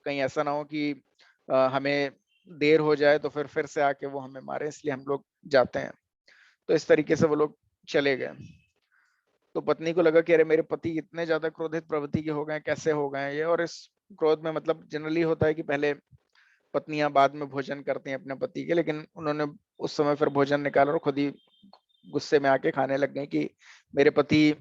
कहीं ऐसा ना हो कि हमें देर हो जाए तो फिर से आके वो हमें मारे, इसलिए हम लोग जाते हैं। तो इस तरीके से वो लोग चले गए। तो पत्नी को लगा कि अरे मेरे पति इतने ज्यादा क्रोधित प्रवृत्ति के हो गए, कैसे हो गए ये। और इस क्रोध में, मतलब जनरली होता है कि पहले पत्नियां बाद में भोजन करती हैं अपने पति के, लेकिन उन्होंने उस समय फिर भोजन निकाला और खुद ही गुस्से में आके खाने लग गए कि मेरे पति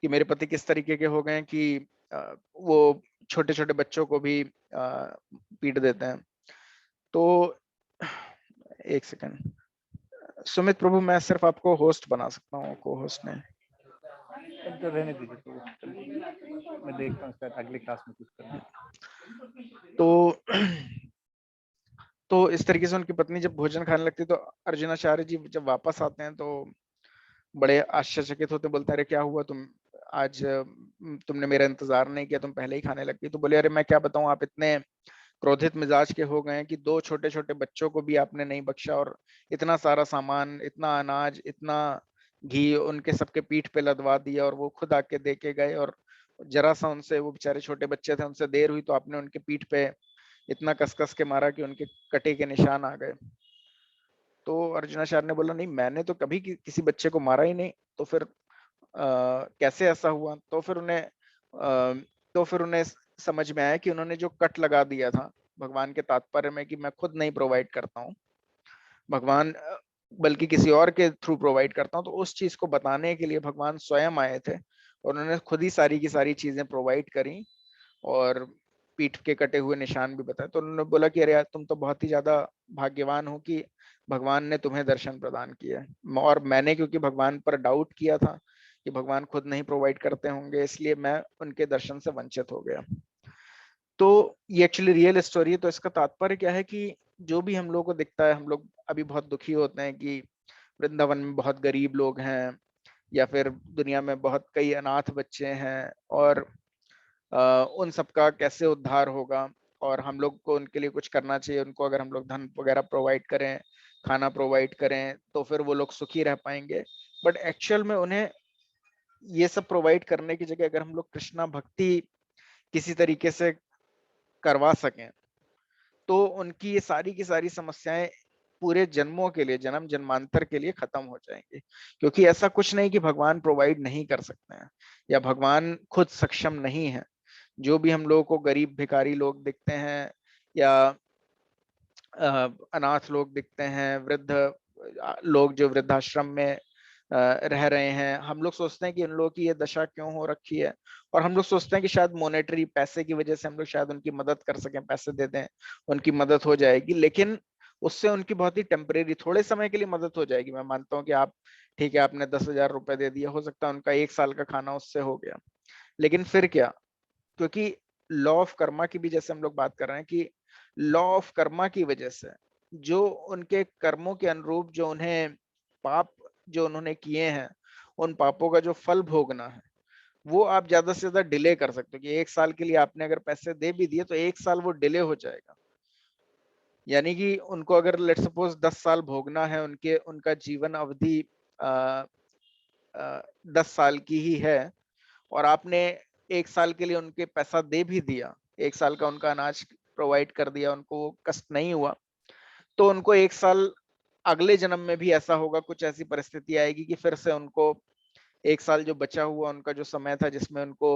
कि मेरे पति किस तरीके के हो गए कि वो छोटे छोटे बच्चों को भी पीट देते हैं। तो एक सेकंड सुमित प्रभु, मैं सिर्फ आपको होस्ट बना सकता हूँ, को होस्ट नहीं। तो रहने दीजिए, तो मैं देखता हूँ शायद अगले क्लास में कुछ करना। तो इस तरीके से उनकी पत्नी जब भोजन खाने लगती तो अर्जुनाचार्य जी जब वापस आते हैं तो बड़े आश्चर्यचकित होते, बोलते अरे क्या हुआ, तुम आज तुमने मेरा इंतजार नहीं किया, तुम पहले ही खाने लग गई। तो बोले अरे मैं क्या बताऊं, आप इतने क्रोधित मिजाज के हो गए कि दो छोटे छोटे बच्चों को भी आपने नहीं बख्शा और इतना सारा सामान, इतना अनाज, इतना घी उनके सबके पीठ पे लदवा दिया और वो खुद आके दे के गए। और जरा सा उनसे, वो बेचारे छोटे बच्चे थे, उनसे देर हुई तो आपने उनके पीठ पे इतना कसकस के मारा कि उनके कटे के निशान आ गए। तो अर्जुनाचार्य ने बोला नहीं, मैंने तो कभी किसी बच्चे को मारा ही नहीं, तो फिर कैसे ऐसा हुआ। तो फिर उन्हें समझ में आया कि उन्होंने जो कट लगा दिया था भगवान के तात्पर्य में कि मैं खुद नहीं प्रोवाइड करता हूँ, भगवान बल्कि किसी और के थ्रू प्रोवाइड करता हूँ, तो उस चीज को बताने के लिए भगवान स्वयं आए थे और उन्होंने खुद ही सारी की सारी चीजें प्रोवाइड करी और पीठ के कटे हुए निशान भी बताए। तो उन्होंने बोला कि अरे यार तुम तो बहुत ही ज्यादा भाग्यवान हो कि भगवान ने तुम्हें दर्शन प्रदान किया, और मैंने क्योंकि भगवान पर डाउट किया था कि भगवान खुद नहीं प्रोवाइड करते होंगे, इसलिए मैं उनके दर्शन से वंचित हो गया। तो ये एक्चुअली रियल स्टोरी है। तो इसका तात्पर्य क्या है कि जो भी हम लोग को दिखता है, हम लोग अभी बहुत दुखी होते हैं कि वृंदावन में बहुत गरीब लोग हैं या फिर दुनिया में बहुत कई अनाथ बच्चे हैं और उन सबका कैसे उद्धार होगा और हम लोग को उनके लिए कुछ करना चाहिए। उनको अगर हम लोग धन वगैरह प्रोवाइड करें, खाना प्रोवाइड करें, तो फिर वो लोग सुखी रह पाएंगे। बट एक्चुअल में उन्हें ये सब प्रोवाइड करने की जगह अगर हम लोग कृष्णा भक्ति किसी तरीके से करवा सकें तो उनकी ये सारी की सारी समस्याएं पूरे जन्मों के लिए, जन्म जन्मांतर के लिए खत्म हो जाएंगे। क्योंकि ऐसा कुछ नहीं कि भगवान प्रोवाइड नहीं कर सकते हैं या भगवान खुद सक्षम नहीं है। जो भी हम लोगों को गरीब भिखारी लोग दिखते हैं या अनाथ लोग दिखते हैं, वृद्ध लोग जो वृद्धाश्रम में रह रहे हैं। हम लोग सोचते हैं कि उन लोगों की ये दशा क्यों हो रखी है, और हम लोग सोचते हैं कि शायद मॉनेटरी पैसे की वजह से हम लोग शायद उनकी मदद कर सकें, पैसे दे दें उनकी मदद हो जाएगी, लेकिन उससे उनकी बहुत ही टेम्परेरी, थोड़े समय के लिए मदद हो जाएगी। मैं मानता हूँ कि आप ठीक है, आपने 10,000 रुपए दे दिया, हो सकता है उनका 1 साल का खाना उससे हो गया, लेकिन फिर क्या? क्योंकि लॉ ऑफ कर्मा की भी जैसे हम लोग बात कर रहे हैं कि लॉ ऑफ कर्मा की वजह से जो उनके कर्मों के अनुरूप जो उन्हें पाप जो उन्होंने किए हैं, उन पापों का जो फल भोगना है वो आप ज्यादा से ज्यादा डिले कर सकते हो। कि 1 साल के लिए आपने अगर पैसे दे भी दिए तो 1 साल वो डिले हो जाएगा। यानी कि उनको अगर लेट सपोज 10 साल भोगना है, उनका जीवन अवधि 10 साल की ही है, और आपने 1 साल के लिए उनके पैसा दे भी दिया, 1 साल का उनका अनाज प्रोवाइड कर दिया, उनको कष्ट नहीं हुआ, तो उनको 1 साल अगले जन्म में भी ऐसा होगा, कुछ ऐसी परिस्थिति आएगी कि फिर से उनको 1 साल जो बचा हुआ उनका जो समय था जिसमें उनको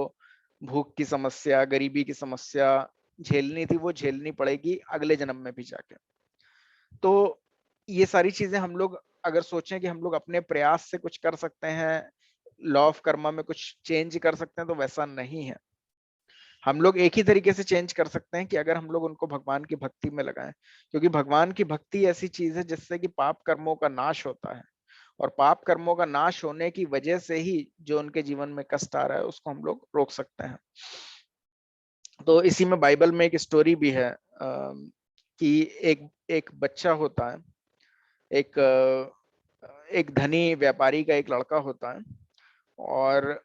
भूख की समस्या, गरीबी की समस्या झेलनी थी, वो झेलनी पड़ेगी अगले जन्म में भी जाके। तो ये सारी चीजें हम लोग अगर सोचें कि हम लोग अपने प्रयास से कुछ कर सकते हैं, लॉ ऑफ कर्मा में कुछ चेंज कर सकते हैं, तो वैसा नहीं है। हम लोग एक ही तरीके से चेंज कर सकते हैं कि अगर हम लोग उनको भगवान की भक्ति में लगाएं, क्योंकि भगवान की भक्ति ऐसी चीज है जिससे कि पाप कर्मों का नाश होता है, और पाप कर्मों का नाश होने की वजह से ही जो उनके जीवन में कष्ट आ रहा है उसको हम लोग रोक सकते हैं। तो इसी में बाइबल में एक स्टोरी भी है कि एक बच्चा होता है, एक धनी व्यापारी का एक लड़का होता है, और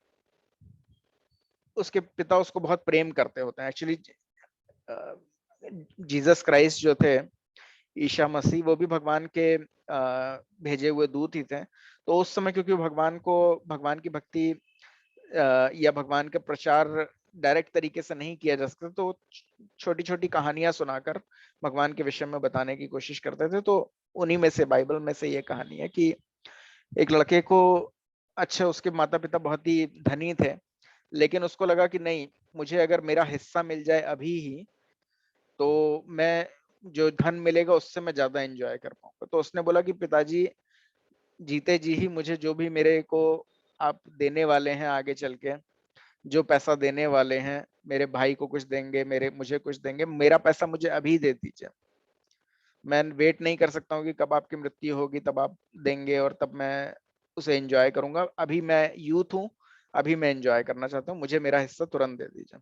उसके पिता उसको बहुत प्रेम करते होते हैं। एक्चुअली जीसस क्राइस्ट जो थे, ईशा मसीह, वो भी भगवान के भेजे हुए दूत ही थे। तो उस समय क्योंकि भगवान की भक्ति या भगवान के प्रचार डायरेक्ट तरीके से नहीं किया जा सकता, तो छोटी छोटी कहानियां सुनाकर भगवान के विषय में बताने की कोशिश करते थे। तो उन्हीं में से, बाइबल में से ये कहानी है कि एक लड़के को, अच्छा उसके माता पिता बहुत ही धनी थे, लेकिन उसको लगा कि नहीं, मुझे अगर मेरा हिस्सा मिल जाए अभी ही तो मैं जो धन मिलेगा उससे मैं ज्यादा एंजॉय कर पाऊंगा। तो उसने बोला कि पिताजी, जीते जी ही मुझे जो भी मेरे को आप देने वाले हैं, आगे चल के जो पैसा देने वाले हैं, मेरे भाई को कुछ देंगे, मुझे कुछ देंगे, मेरा पैसा मुझे अभी दे दीजिए। मैं वेट नहीं कर सकता हूँ कि कब आपकी मृत्यु होगी तब आप देंगे और तब मैं उसे एंजॉय करूंगा। अभी मैं यूथ हूँ, अभी मैं एंजॉय करना चाहता हूँ, मुझे मेरा हिस्सा तुरंत दे दीजिए,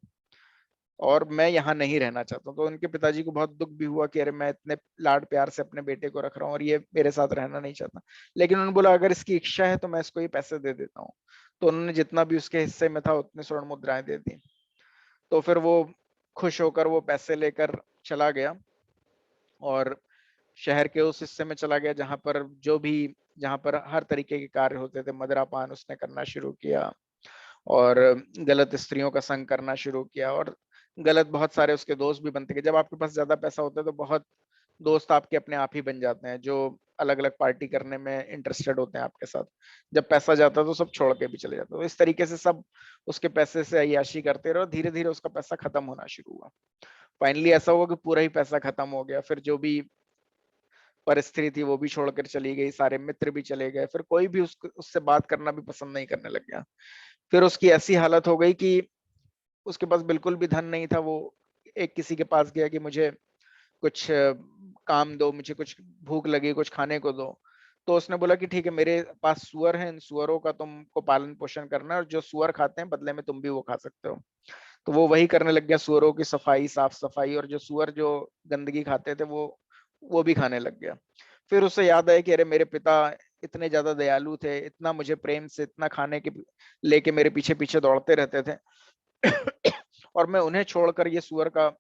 और मैं यहाँ नहीं रहना चाहता हूँ। तो उनके पिताजी को बहुत दुख भी हुआ कि अरे, मैं इतने लाड प्यार से अपने बेटे को रख रहा हूँ और ये मेरे साथ रहना नहीं चाहता। लेकिन उन्होंने बोला अगर इसकी इच्छा है तो मैं इसको ये पैसे दे देता हूँ। तो उन्होंने जितना भी उसके हिस्से में था उतने स्वर्ण मुद्राएं दे दी। तो फिर वो खुश होकर वो पैसे लेकर चला गया और शहर के उस हिस्से में चला गया जहाँ पर हर तरीके के कार्य होते थे। मदिरापान उसने करना शुरू किया और गलत स्त्रियों का संग करना शुरू किया, और गलत बहुत सारे उसके दोस्त भी बनते गए। जब आपके पास ज्यादा पैसा होता है तो बहुत दोस्त आपके अपने आप ही बन जाते हैं जो अलग अलग पार्टी करने में इंटरेस्टेड होते हैं आपके साथ। जब पैसा जाता है तो सब छोड़ के भी चले जाते हैं। तो इस तरीके से सब उसके पैसे से अय्याशी करते रहे और धीरे धीरे उसका पैसा खत्म होना शुरू हुआ। फाइनली ऐसा हुआ कि पूरा ही पैसा खत्म हो गया। फिर जो भी परिस्थिति थी वो भी छोड़कर चली गई, सारे मित्र भी चले गए, फिर कोई भी उससे बात करना भी पसंद नहीं करने लग गया। फिर उसकी ऐसी हालत हो गई कि उसके पास बिल्कुल भी धन नहीं था। वो एक किसी के पास गया कि मुझे कुछ काम दो, मुझे कुछ भूख लगी, कुछ खाने को दो। तो उसने बोला कि ठीक है, मेरे पास सुअर हैं, इन सुअरों का तुमको पालन पोषण करना है और जो सुअर खाते हैं बदले में तुम भी वो खा सकते हो। तो वो वही करने लग गया, सुअरों की सफाई, साफ सफाई, और जो सुअर जो गंदगी खाते थे वो भी खाने लग गया। फिर उसे याद आया कि अरे, मेरे पिता इतने ज्यादा दयालु थे, इतना मुझे प्रेम से, इतना खाने के लेके मेरे पीछे पीछे दौड़ते रहते थे और मैं उन्हें छोड़कर ये सुअर का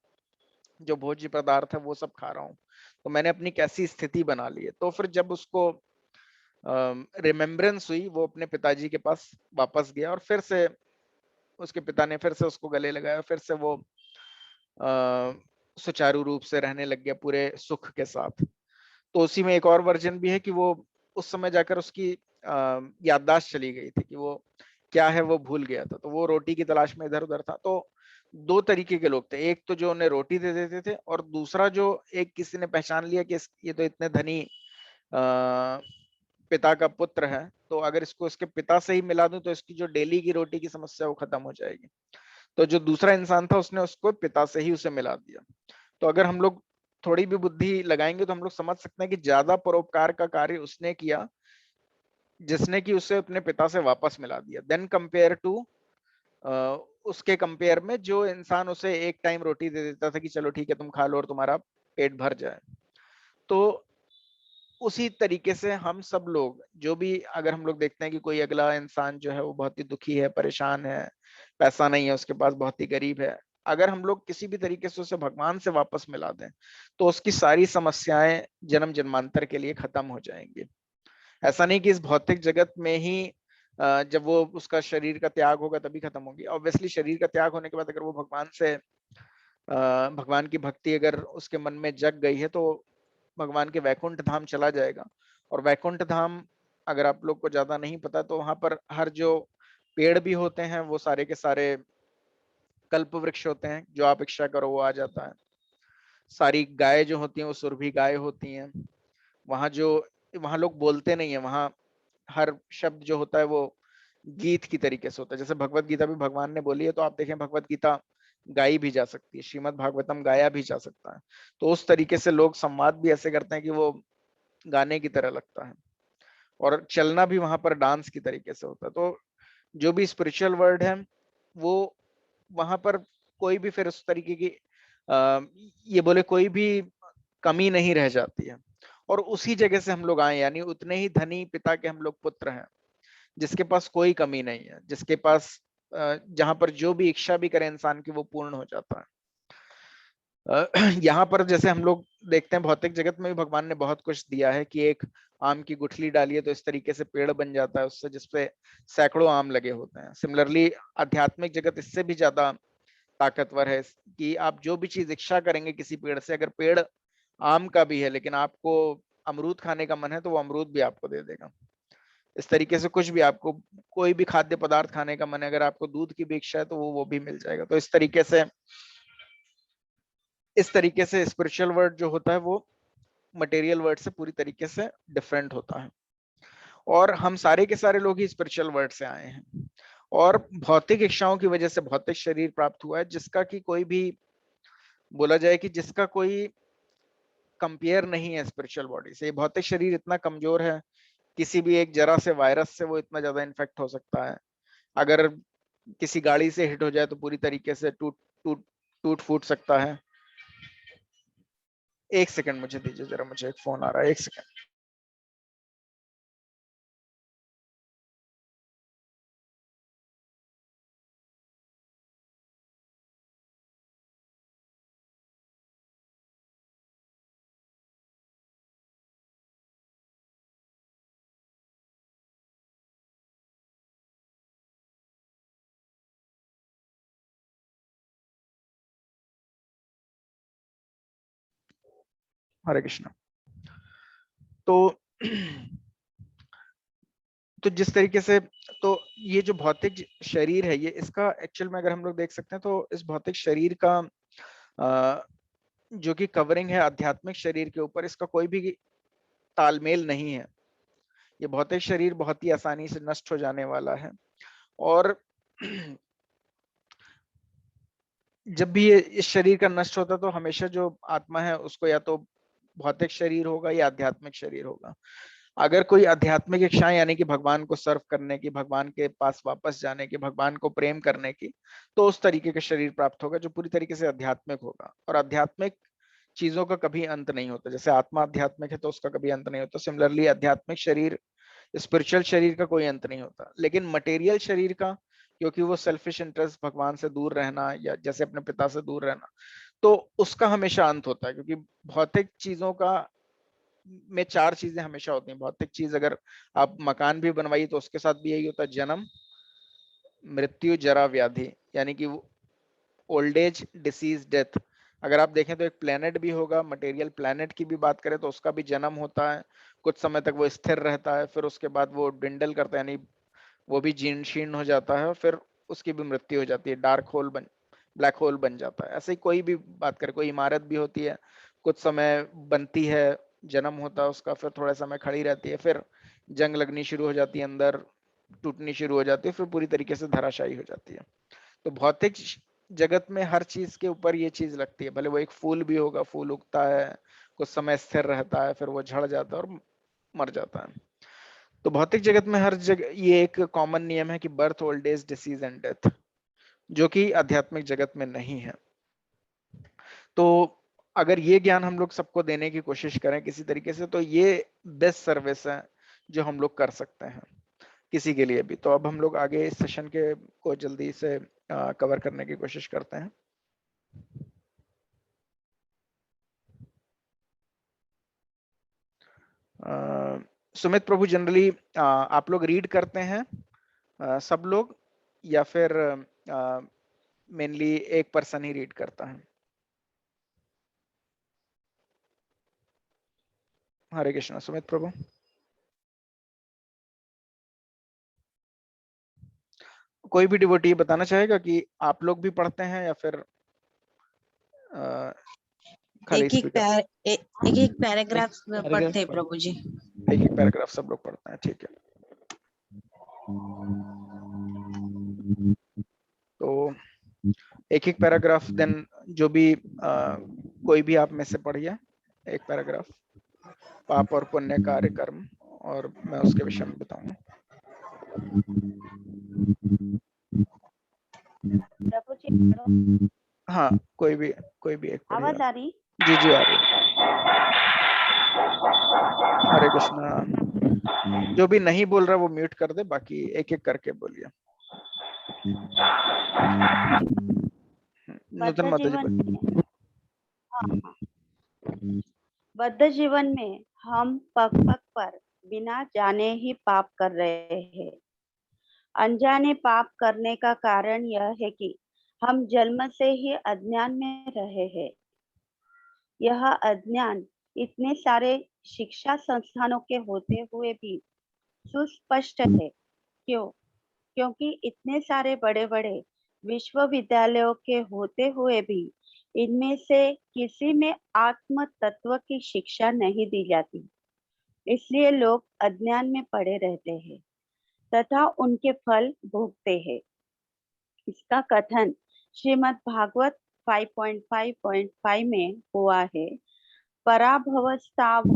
जो भोज्य पदार्थ है वो सब खा रहा हूँ। तो मैंने अपनी कैसी स्थिति बना ली है। तो फिर जब उसको रिमेम्बरेंस हुई, वो अपने पिताजी के पास वापस गया और फिर से उसके पिता ने फिर से उसको गले लगाया, फिर से वो सुचारू रूप से रहने लग गया पूरे सुख के साथ। तो उसी में एक और वर्जन भी है कि वो उस समय जाकर उसकी याददाश्त चली गई थी कि वो क्या है वो भूल गया था। तो वो रोटी की तलाश में इधर उधर था। तो दो तरीके के लोग थे, एक तो जो उन्हें रोटी दे देते थे, और दूसरा जो एक किसी ने पहचान लिया कि ये तो इतने धनी पिता का पुत्र है, तो अगर इसको इसके पिता से ही मिला दूं तो इसकी जो डेली की रोटी की समस्या वो खत्म हो जाएगी। तो जो दूसरा इंसान था उसने उसको पिता से ही उसे मिला दिया। तो अगर हम लोग थोड़ी भी बुद्धि लगाएंगे तो हम लोग समझ सकते हैं कि ज्यादा परोपकार का कार्य उसने किया जिसने कि उसे अपने पिता से वापस मिला दिया, देन कंपेयर टू उसके कंपेयर में जो इंसान उसे एक टाइम रोटी दे देता था कि चलो ठीक है तुम खा लो और तुम्हारा पेट भर जाए। तो उसी तरीके से हम सब लोग जो भी, अगर हम लोग देखते हैं कि कोई अगला इंसान जो है वो बहुत ही दुखी है, परेशान है, पैसा नहीं है उसके पास, बहुत ही गरीब है, अगर हम लोग किसी भी तरीके से उसे भगवान से वापस मिला दें तो उसकी सारी समस्याएं जन्म जन्मांतर के लिए खत्म हो जाएंगी। ऐसा नहीं कि इस भौतिक जगत में ही जब वो उसका शरीर का त्याग होगा तभी खत्म होगी। ऑब्वियसली शरीर का त्याग होने के बाद अगर वो भगवान से भगवान की भक्ति अगर उसके मन में जग गई है तो भगवान के वैकुंठ धाम चला जाएगा। और वैकुंठ धाम अगर आप लोग को ज्यादा नहीं पता तो वहां पर हर जो पेड़ भी होते हैं वो सारे के सारे कल्प वृक्ष होते हैं, जो आप इच्छा करो वो आ जाता है। सारी गाय जो होती हैं वो सुरभि गाय होती हैं। वहां लोग बोलते नहीं है, वहां हर शब्द जो होता है वो गीत की तरीके से होता है। जैसे भगवत गीता भी भगवान ने बोली है तो आप देखें भगवत गीता गाई भी जा सकती है, श्रीमद् भागवतम गाया भी जा सकता है। तो उस तरीके से लोग संवाद भी ऐसे करते हैं कि वो गाने की तरह लगता है। और चलना भी वहां पर डांस की तरीके से होता है। तो जो भी स्पिरिचुअल वर्ड है वो वहां पर कोई भी फिर उस तरीके की ये बोले कोई भी कमी नहीं रह जाती है। और उसी जगह से हम लोग आए, यानी उतने ही धनी पिता के हम लोग पुत्र हैं जिसके पास कोई कमी नहीं है, जिसके पास जहां पर जो भी इच्छा भी करे इंसान की वो पूर्ण हो जाता है। यहाँ पर जैसे हम लोग देखते हैं भौतिक जगत में भी भगवान ने बहुत कुछ दिया है कि एक आम की गुठली डालिए तो इस तरीके से पेड़ बन जाता है उससे, जिसपे सैकड़ों आम लगे होते हैं। सिमिलरली आध्यात्मिक जगत इससे भी ज्यादा ताकतवर है कि आप जो भी चीज इच्छा करेंगे किसी पेड़ से, अगर पेड़ आम का भी है लेकिन आपको अमरूद खाने का मन है तो वो अमरूद भी आपको दे देगा। इस तरीके से कुछ भी आपको कोई भी खाद्य पदार्थ खाने का मन है, अगर आपको दूध की भी इच्छा है तो वो भी मिल जाएगा। तो इस तरीके से स्पिरिचुअल वर्ड जो होता है वो मटेरियल वर्ड से पूरी तरीके से डिफरेंट होता है। और हम सारे के सारे लोग ही स्पिरिचुअल वर्ड से आए हैं और भौतिक इच्छाओं की वजह से भौतिक शरीर प्राप्त हुआ है, जिसका कि कोई भी बोला जाए कि जिसका कोई कंपेयर नहीं है स्पिरिचुअल बॉडी से। भौतिक शरीर इतना कमजोर है, किसी भी एक जरा से वायरस से वो इतना ज्यादा इन्फेक्ट हो सकता है। अगर किसी गाड़ी से हिट हो जाए तो पूरी तरीके से टूट फूट सकता है। एक सेकंड मुझे दीजिए जरा, मुझे एक फोन आ रहा है, एक सेकंड। हरे कृष्णा। तो जिस तरीके से तो ये जो भौतिक शरीर है ये इसका एक्चुअल में अगर हम लोग देख सकते हैं तो इस भौतिक शरीर का जो कि कवरिंग है आध्यात्मिक शरीर के ऊपर, इसका कोई भी तालमेल नहीं है। ये भौतिक शरीर बहुत ही आसानी से नष्ट हो जाने वाला है। और जब भी ये इस शरीर का नष्ट होता है तो हमेशा जो आत्मा है उसको या तो भौतिक शरीर होगा या आध्यात्मिक शरीर होगा। अगर कोई आध्यात्मिक इच्छाएं यानी कि भगवान को सर्व करने की, भगवान के पास वापस जाने की, भगवान को प्रेम करने की, तो उस तरीके का शरीर प्राप्त होगा जो पूरी तरीके से आध्यात्मिक होगा। और आध्यात्मिक चीजों का कभी अंत नहीं होता। जैसे आत्मा आध्यात्मिक है तो उसका कभी अंत नहीं होता, सिमिलरली आध्यात्मिक शरीर स्पिरिचुअल शरीर का कोई अंत नहीं होता। लेकिन मटेरियल शरीर का, क्योंकि वो सेल्फिश इंटरेस्ट, भगवान से दूर रहना या जैसे अपने पिता से दूर रहना, तो उसका हमेशा अंत होता है। क्योंकि भौतिक चीजों का में चार चीजें हमेशा होती हैं। भौतिक चीज अगर आप मकान भी बनवाइए तो उसके साथ भी यही होता है, जन्म मृत्यु जरा व्याधि, यानी कि ओल्ड एज डिसीज डेथ। अगर आप देखें तो एक प्लेनेट भी होगा, मटेरियल प्लेनेट की भी बात करें तो उसका भी जन्म होता है, कुछ समय तक वो स्थिर रहता है, फिर उसके बाद वो डिंडल करता है यानी वो भी जीर्ण शीर्ण हो जाता है, और फिर उसकी भी मृत्यु हो जाती है, ब्लैक होल बन जाता है। ऐसे ही कोई भी बात करें, कोई इमारत भी होती है, कुछ समय बनती है, जन्म होता है उसका, फिर थोड़ा समय खड़ी रहती है, फिर जंग लगनी शुरू हो जाती है, अंदर टूटनी शुरू हो जाती है, फिर पूरी तरीके से धराशायी हो जाती है। तो भौतिक जगत में हर चीज के ऊपर ये चीज लगती है, भले वो एक फूल भी होगा, फूल उगता है, कुछ समय स्थिर रहता है, फिर वो झड़ जाता है और मर जाता है। तो भौतिक जगत में हर जगह ये एक कॉमन नियम है कि birth, old age, disease and death, जो कि आध्यात्मिक जगत में नहीं है। तो अगर ये ज्ञान हम लोग सबको देने की कोशिश करें किसी तरीके से, तो ये बेस्ट सर्विस है जो हम लोग कर सकते हैं किसी के लिए भी। तो अब हम लोग आगे इस सेशन के को जल्दी से कवर करने की कोशिश करते हैं। सुमित प्रभु, जनरली आप लोग रीड करते हैं सब लोग, या फिर मेनली एक पर्सन ही रीड करता है? हरे कृष्णा। सुमित प्रभु। कोई भी डिवोटी बताना चाहेगा कि आप लोग भी पढ़ते हैं या फिर खाली एक पैराग्राफ पढ़ते हैं प्रभु जी। एक पैराग्राफ सब लोग पढ़ते हैं, ठीक है। तो एक पैराग्राफ देन जो भी कोई भी आप में से पढ़िए एक पैराग्राफ, पाप और पुण्य, कार्य, कर्म, और मैं उसके विषय में बताऊंगा। हाँ, कोई भी एक आवाज आ रही? जी जी आ रही। हरे कृष्णा। जो भी नहीं बोल रहा वो म्यूट कर दे, बाकी एक एक करके बोलिए। नूतन माता जी। बद्ध जीवन में हम पग पग पर बिना जाने ही पाप कर रहे हैं। अनजाने पाप करने का कारण यह है कि हम जन्म से ही अज्ञान में रहे हैं। यह अज्ञान इतने सारे शिक्षा संस्थानों के होते हुए भी सुस्पष्ट है। क्यों? क्योंकि इतने सारे बड़े बड़े विश्वविद्यालयों के होते हुए भी इनमें से किसी में आत्म तत्व की शिक्षा नहीं दी जाती। इसलिए लोग अज्ञान में पड़े रहते हैं तथा उनके फल भोगते हैं। इसका कथन श्रीमद् भागवत 5.5.5 में हुआ है। पराभवस्तावभूत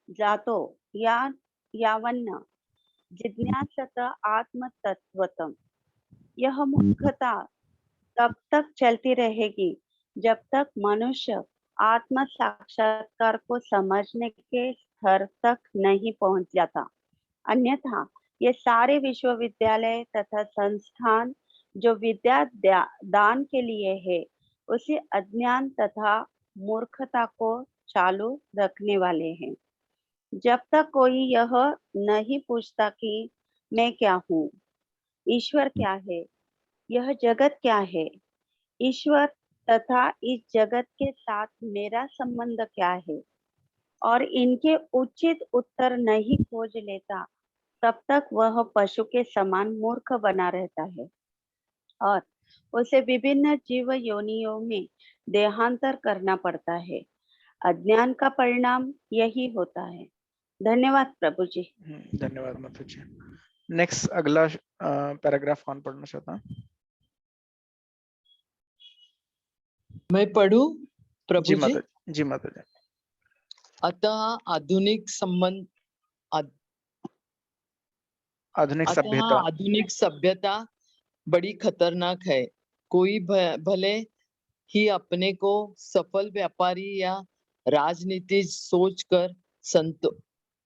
जातो यावन्न जिज्ञासत आत्म तत्वतम। यह मूर्खता तब तक चलती रहेगी जब तक मनुष्य आत्म साक्षात्कार को समझने के स्तर तक नहीं पहुंच जाता। अन्यथा ये सारे विश्वविद्यालय तथा संस्थान जो विद्या दान के लिए है, उसी अज्ञान तथा मूर्खता को चालू रखने वाले हैं। जब तक कोई यह नहीं पूछता कि मैं क्या हूँ, ईश्वर क्या है, यह जगत क्या है, ईश्वर तथा इस जगत के साथ मेरा संबंध क्या है, और इनके उचित उत्तर नहीं खोज लेता, तब तक वह पशु के समान मूर्ख बना रहता है और उसे विभिन्न जीव योनियों में देहांतर करना पड़ता है। अज्ञान का परिणाम यही होता है। धन्यवाद प्रभु जी। धन्यवाद माता जी। नेक्स्ट अगला पैराग्राफ कौन पढ़ना चाहता है? मैं पढ़ूं प्रभु जी? जी माता जी। अतः आधुनिक सभ्यता बड़ी खतरनाक है। कोई भले ही अपने को सफल व्यापारी या राजनीति सोचकर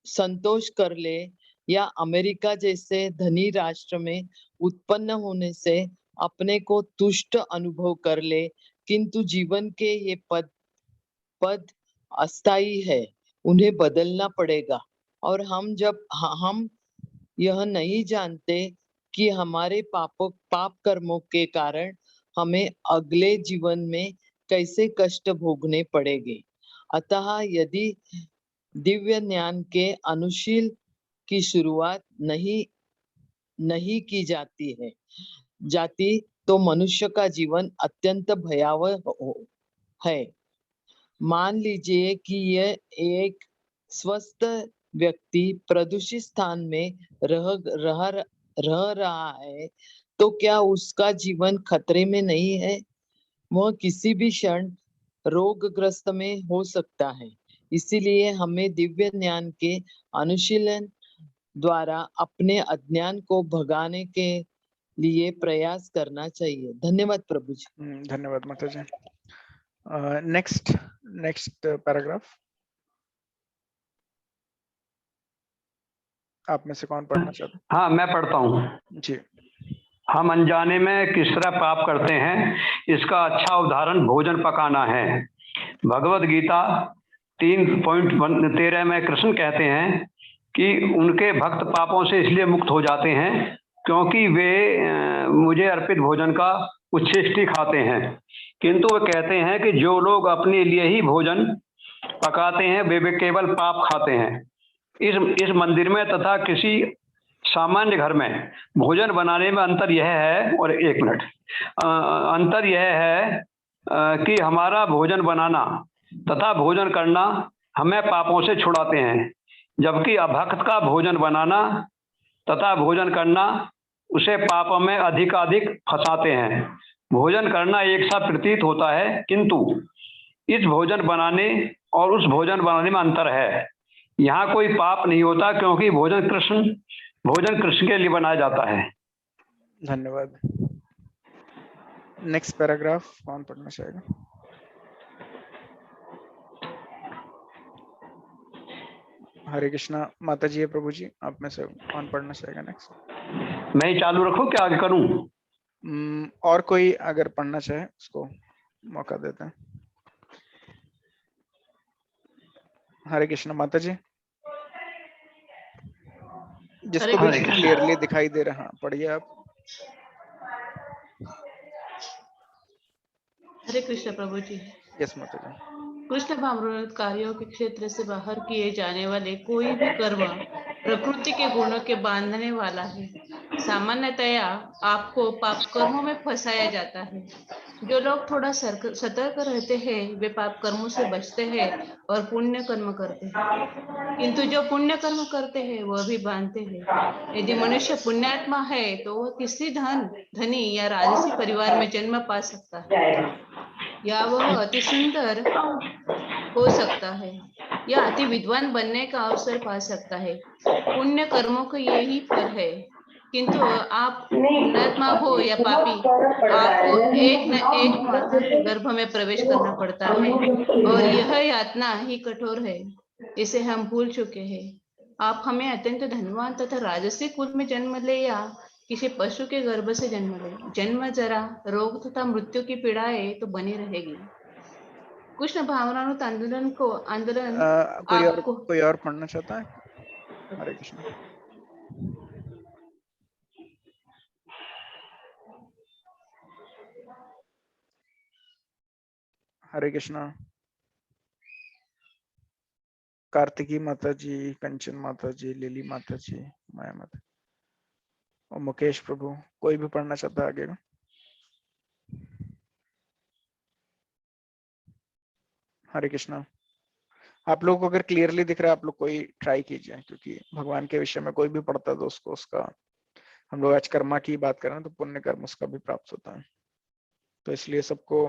संतोष कर ले, या अमेरिका जैसे धनी राष्ट्र में उत्पन्न होने से अपने को तुष्ट अनुभव कर ले, किंतु जीवन के ये पद अस्थायी है, उन्हें बदलना पड़ेगा। और हम यह नहीं जानते कि हमारे पाप कर्मों के कारण हमें अगले जीवन में कैसे कष्ट भोगने पड़ेंगे। अतः यदि दिव्य ज्ञान के अनुशील की शुरुआत नहीं की जाती तो मनुष्य का जीवन अत्यंत भयावह है। मान लीजिए कि यह एक स्वस्थ व्यक्ति प्रदूषित स्थान में रह रहा है तो क्या उसका जीवन खतरे में नहीं है? वह किसी भी क्षण रोगग्रस्त में हो सकता है। इसीलिए हमें दिव्य ज्ञान के अनुशीलन द्वारा अपने अज्ञान को भगाने के लिए प्रयास करना चाहिए। धन्यवाद प्रभु जी। धन्यवाद माता जी। नेक्स्ट पैराग्राफ आप में से कौन पढ़ना चाहते? हाँ, मैं पढ़ता हूँ जी। हम अनजाने में किस तरह पाप करते हैं, इसका अच्छा उदाहरण भोजन पकाना है। भगवत गीता 3.13 में कृष्ण कहते हैं कि उनके भक्त पापों से इसलिए मुक्त हो जाते हैं क्योंकि वे मुझे अर्पित भोजन का उच्छिष्टि खाते हैं। किंतु वे कहते हैं कि जो लोग अपने लिए ही भोजन पकाते हैं वे केवल पाप खाते हैं। इस मंदिर में तथा किसी सामान्य घर में भोजन बनाने में अंतर यह है, और एक मिनट, अंतर यह है कि हमारा भोजन बनाना तथा भोजन करना हमें पापों से छुड़ाते हैं, जबकि अभक्त का भोजन बनाना तथा भोजन करना उसे पापों में अधिकाधिक फंसाते हैं। भोजन करना एक सा प्रतीत होता है, किंतु इस भोजन बनाने और उस भोजन बनाने में अंतर है। यहाँ कोई पाप नहीं होता क्योंकि भोजन कृष्ण के लिए बनाया जाता है। धन्यवाद। नेक्स्ट पैराग्राफ कौन पढ़ना चाहेगा? हरे कृष्णा माता जी है प्रभु जी, आप में से कौन पढ़ना चाहेगा नेक्स्ट? मैं ही चालू रखूं क्या आगे करूं? और कोई अगर पढ़ना चाहे उसको मौका देते हैं। हरे कृष्णा माता जी, जिसको भी क्लियरली दिखाई दे रहा, पढ़िए आप। हरे कृष्ण प्रभु जी। यस माता जी। कृष्ण भावनात्मक कार्यों के क्षेत्र से बाहर किए जाने वाले कोई भी कर्म प्रकृति के गुणों के बांधने वाला है। सामान्यतया आपको पाप कर्मों में फंसाया जाता है। जो लोग थोड़ा सतर्क रहते हैं वे पाप कर्मों से बचते हैं और पुण्य कर्म करते हैं, किंतु जो पुण्य कर्म करते हैं वह भी बांधते हैं। यदि मनुष्य पुण्यात्मा है तो वह किसी धनी या राजसी परिवार में जन्म पा सकता है, या वह अति सुंदर हो सकता है, या अति विद्वान बनने का अवसर पा सकता है। पुण्य कर्मों का यही फल है। किंतु आप पुण्यात्मा हो या पापी, आपको एक न एक माता के गर्भ में प्रवेश करना पड़ता है, और यह यातना ही कठोर है। इसे हम भूल चुके हैं। आप हमें अत्यंत धनवान तथा राजसी कुल में जन्म ले या किसी पशु के गर्भ से जन्म ले, जन्म जरा रोग तथा मृत्यु की पीड़ाएं तो बनी रहेगी। कृष्ण भावनानुत आंदोलन कोई और पढ़ना चाहता है? हरे कृष्ण। हरे कृष्णा। कार्तिकी माता जी, कंचन माता जी, लिली माता जी, माया माता और मुकेश प्रभु, कोई भी पढ़ना चाहता है आगे? हरे कृष्णा। आप लोगों को अगर क्लियरली दिख रहा है आप लोग कोई ट्राई कीजिए, क्योंकि भगवान के विषय में कोई भी पढ़ता है तो उसको उसका, हम लोग आज कर्मा की बात कर रहे हैं तो पुण्य कर्म उसका भी प्राप्त होता है, तो इसलिए सबको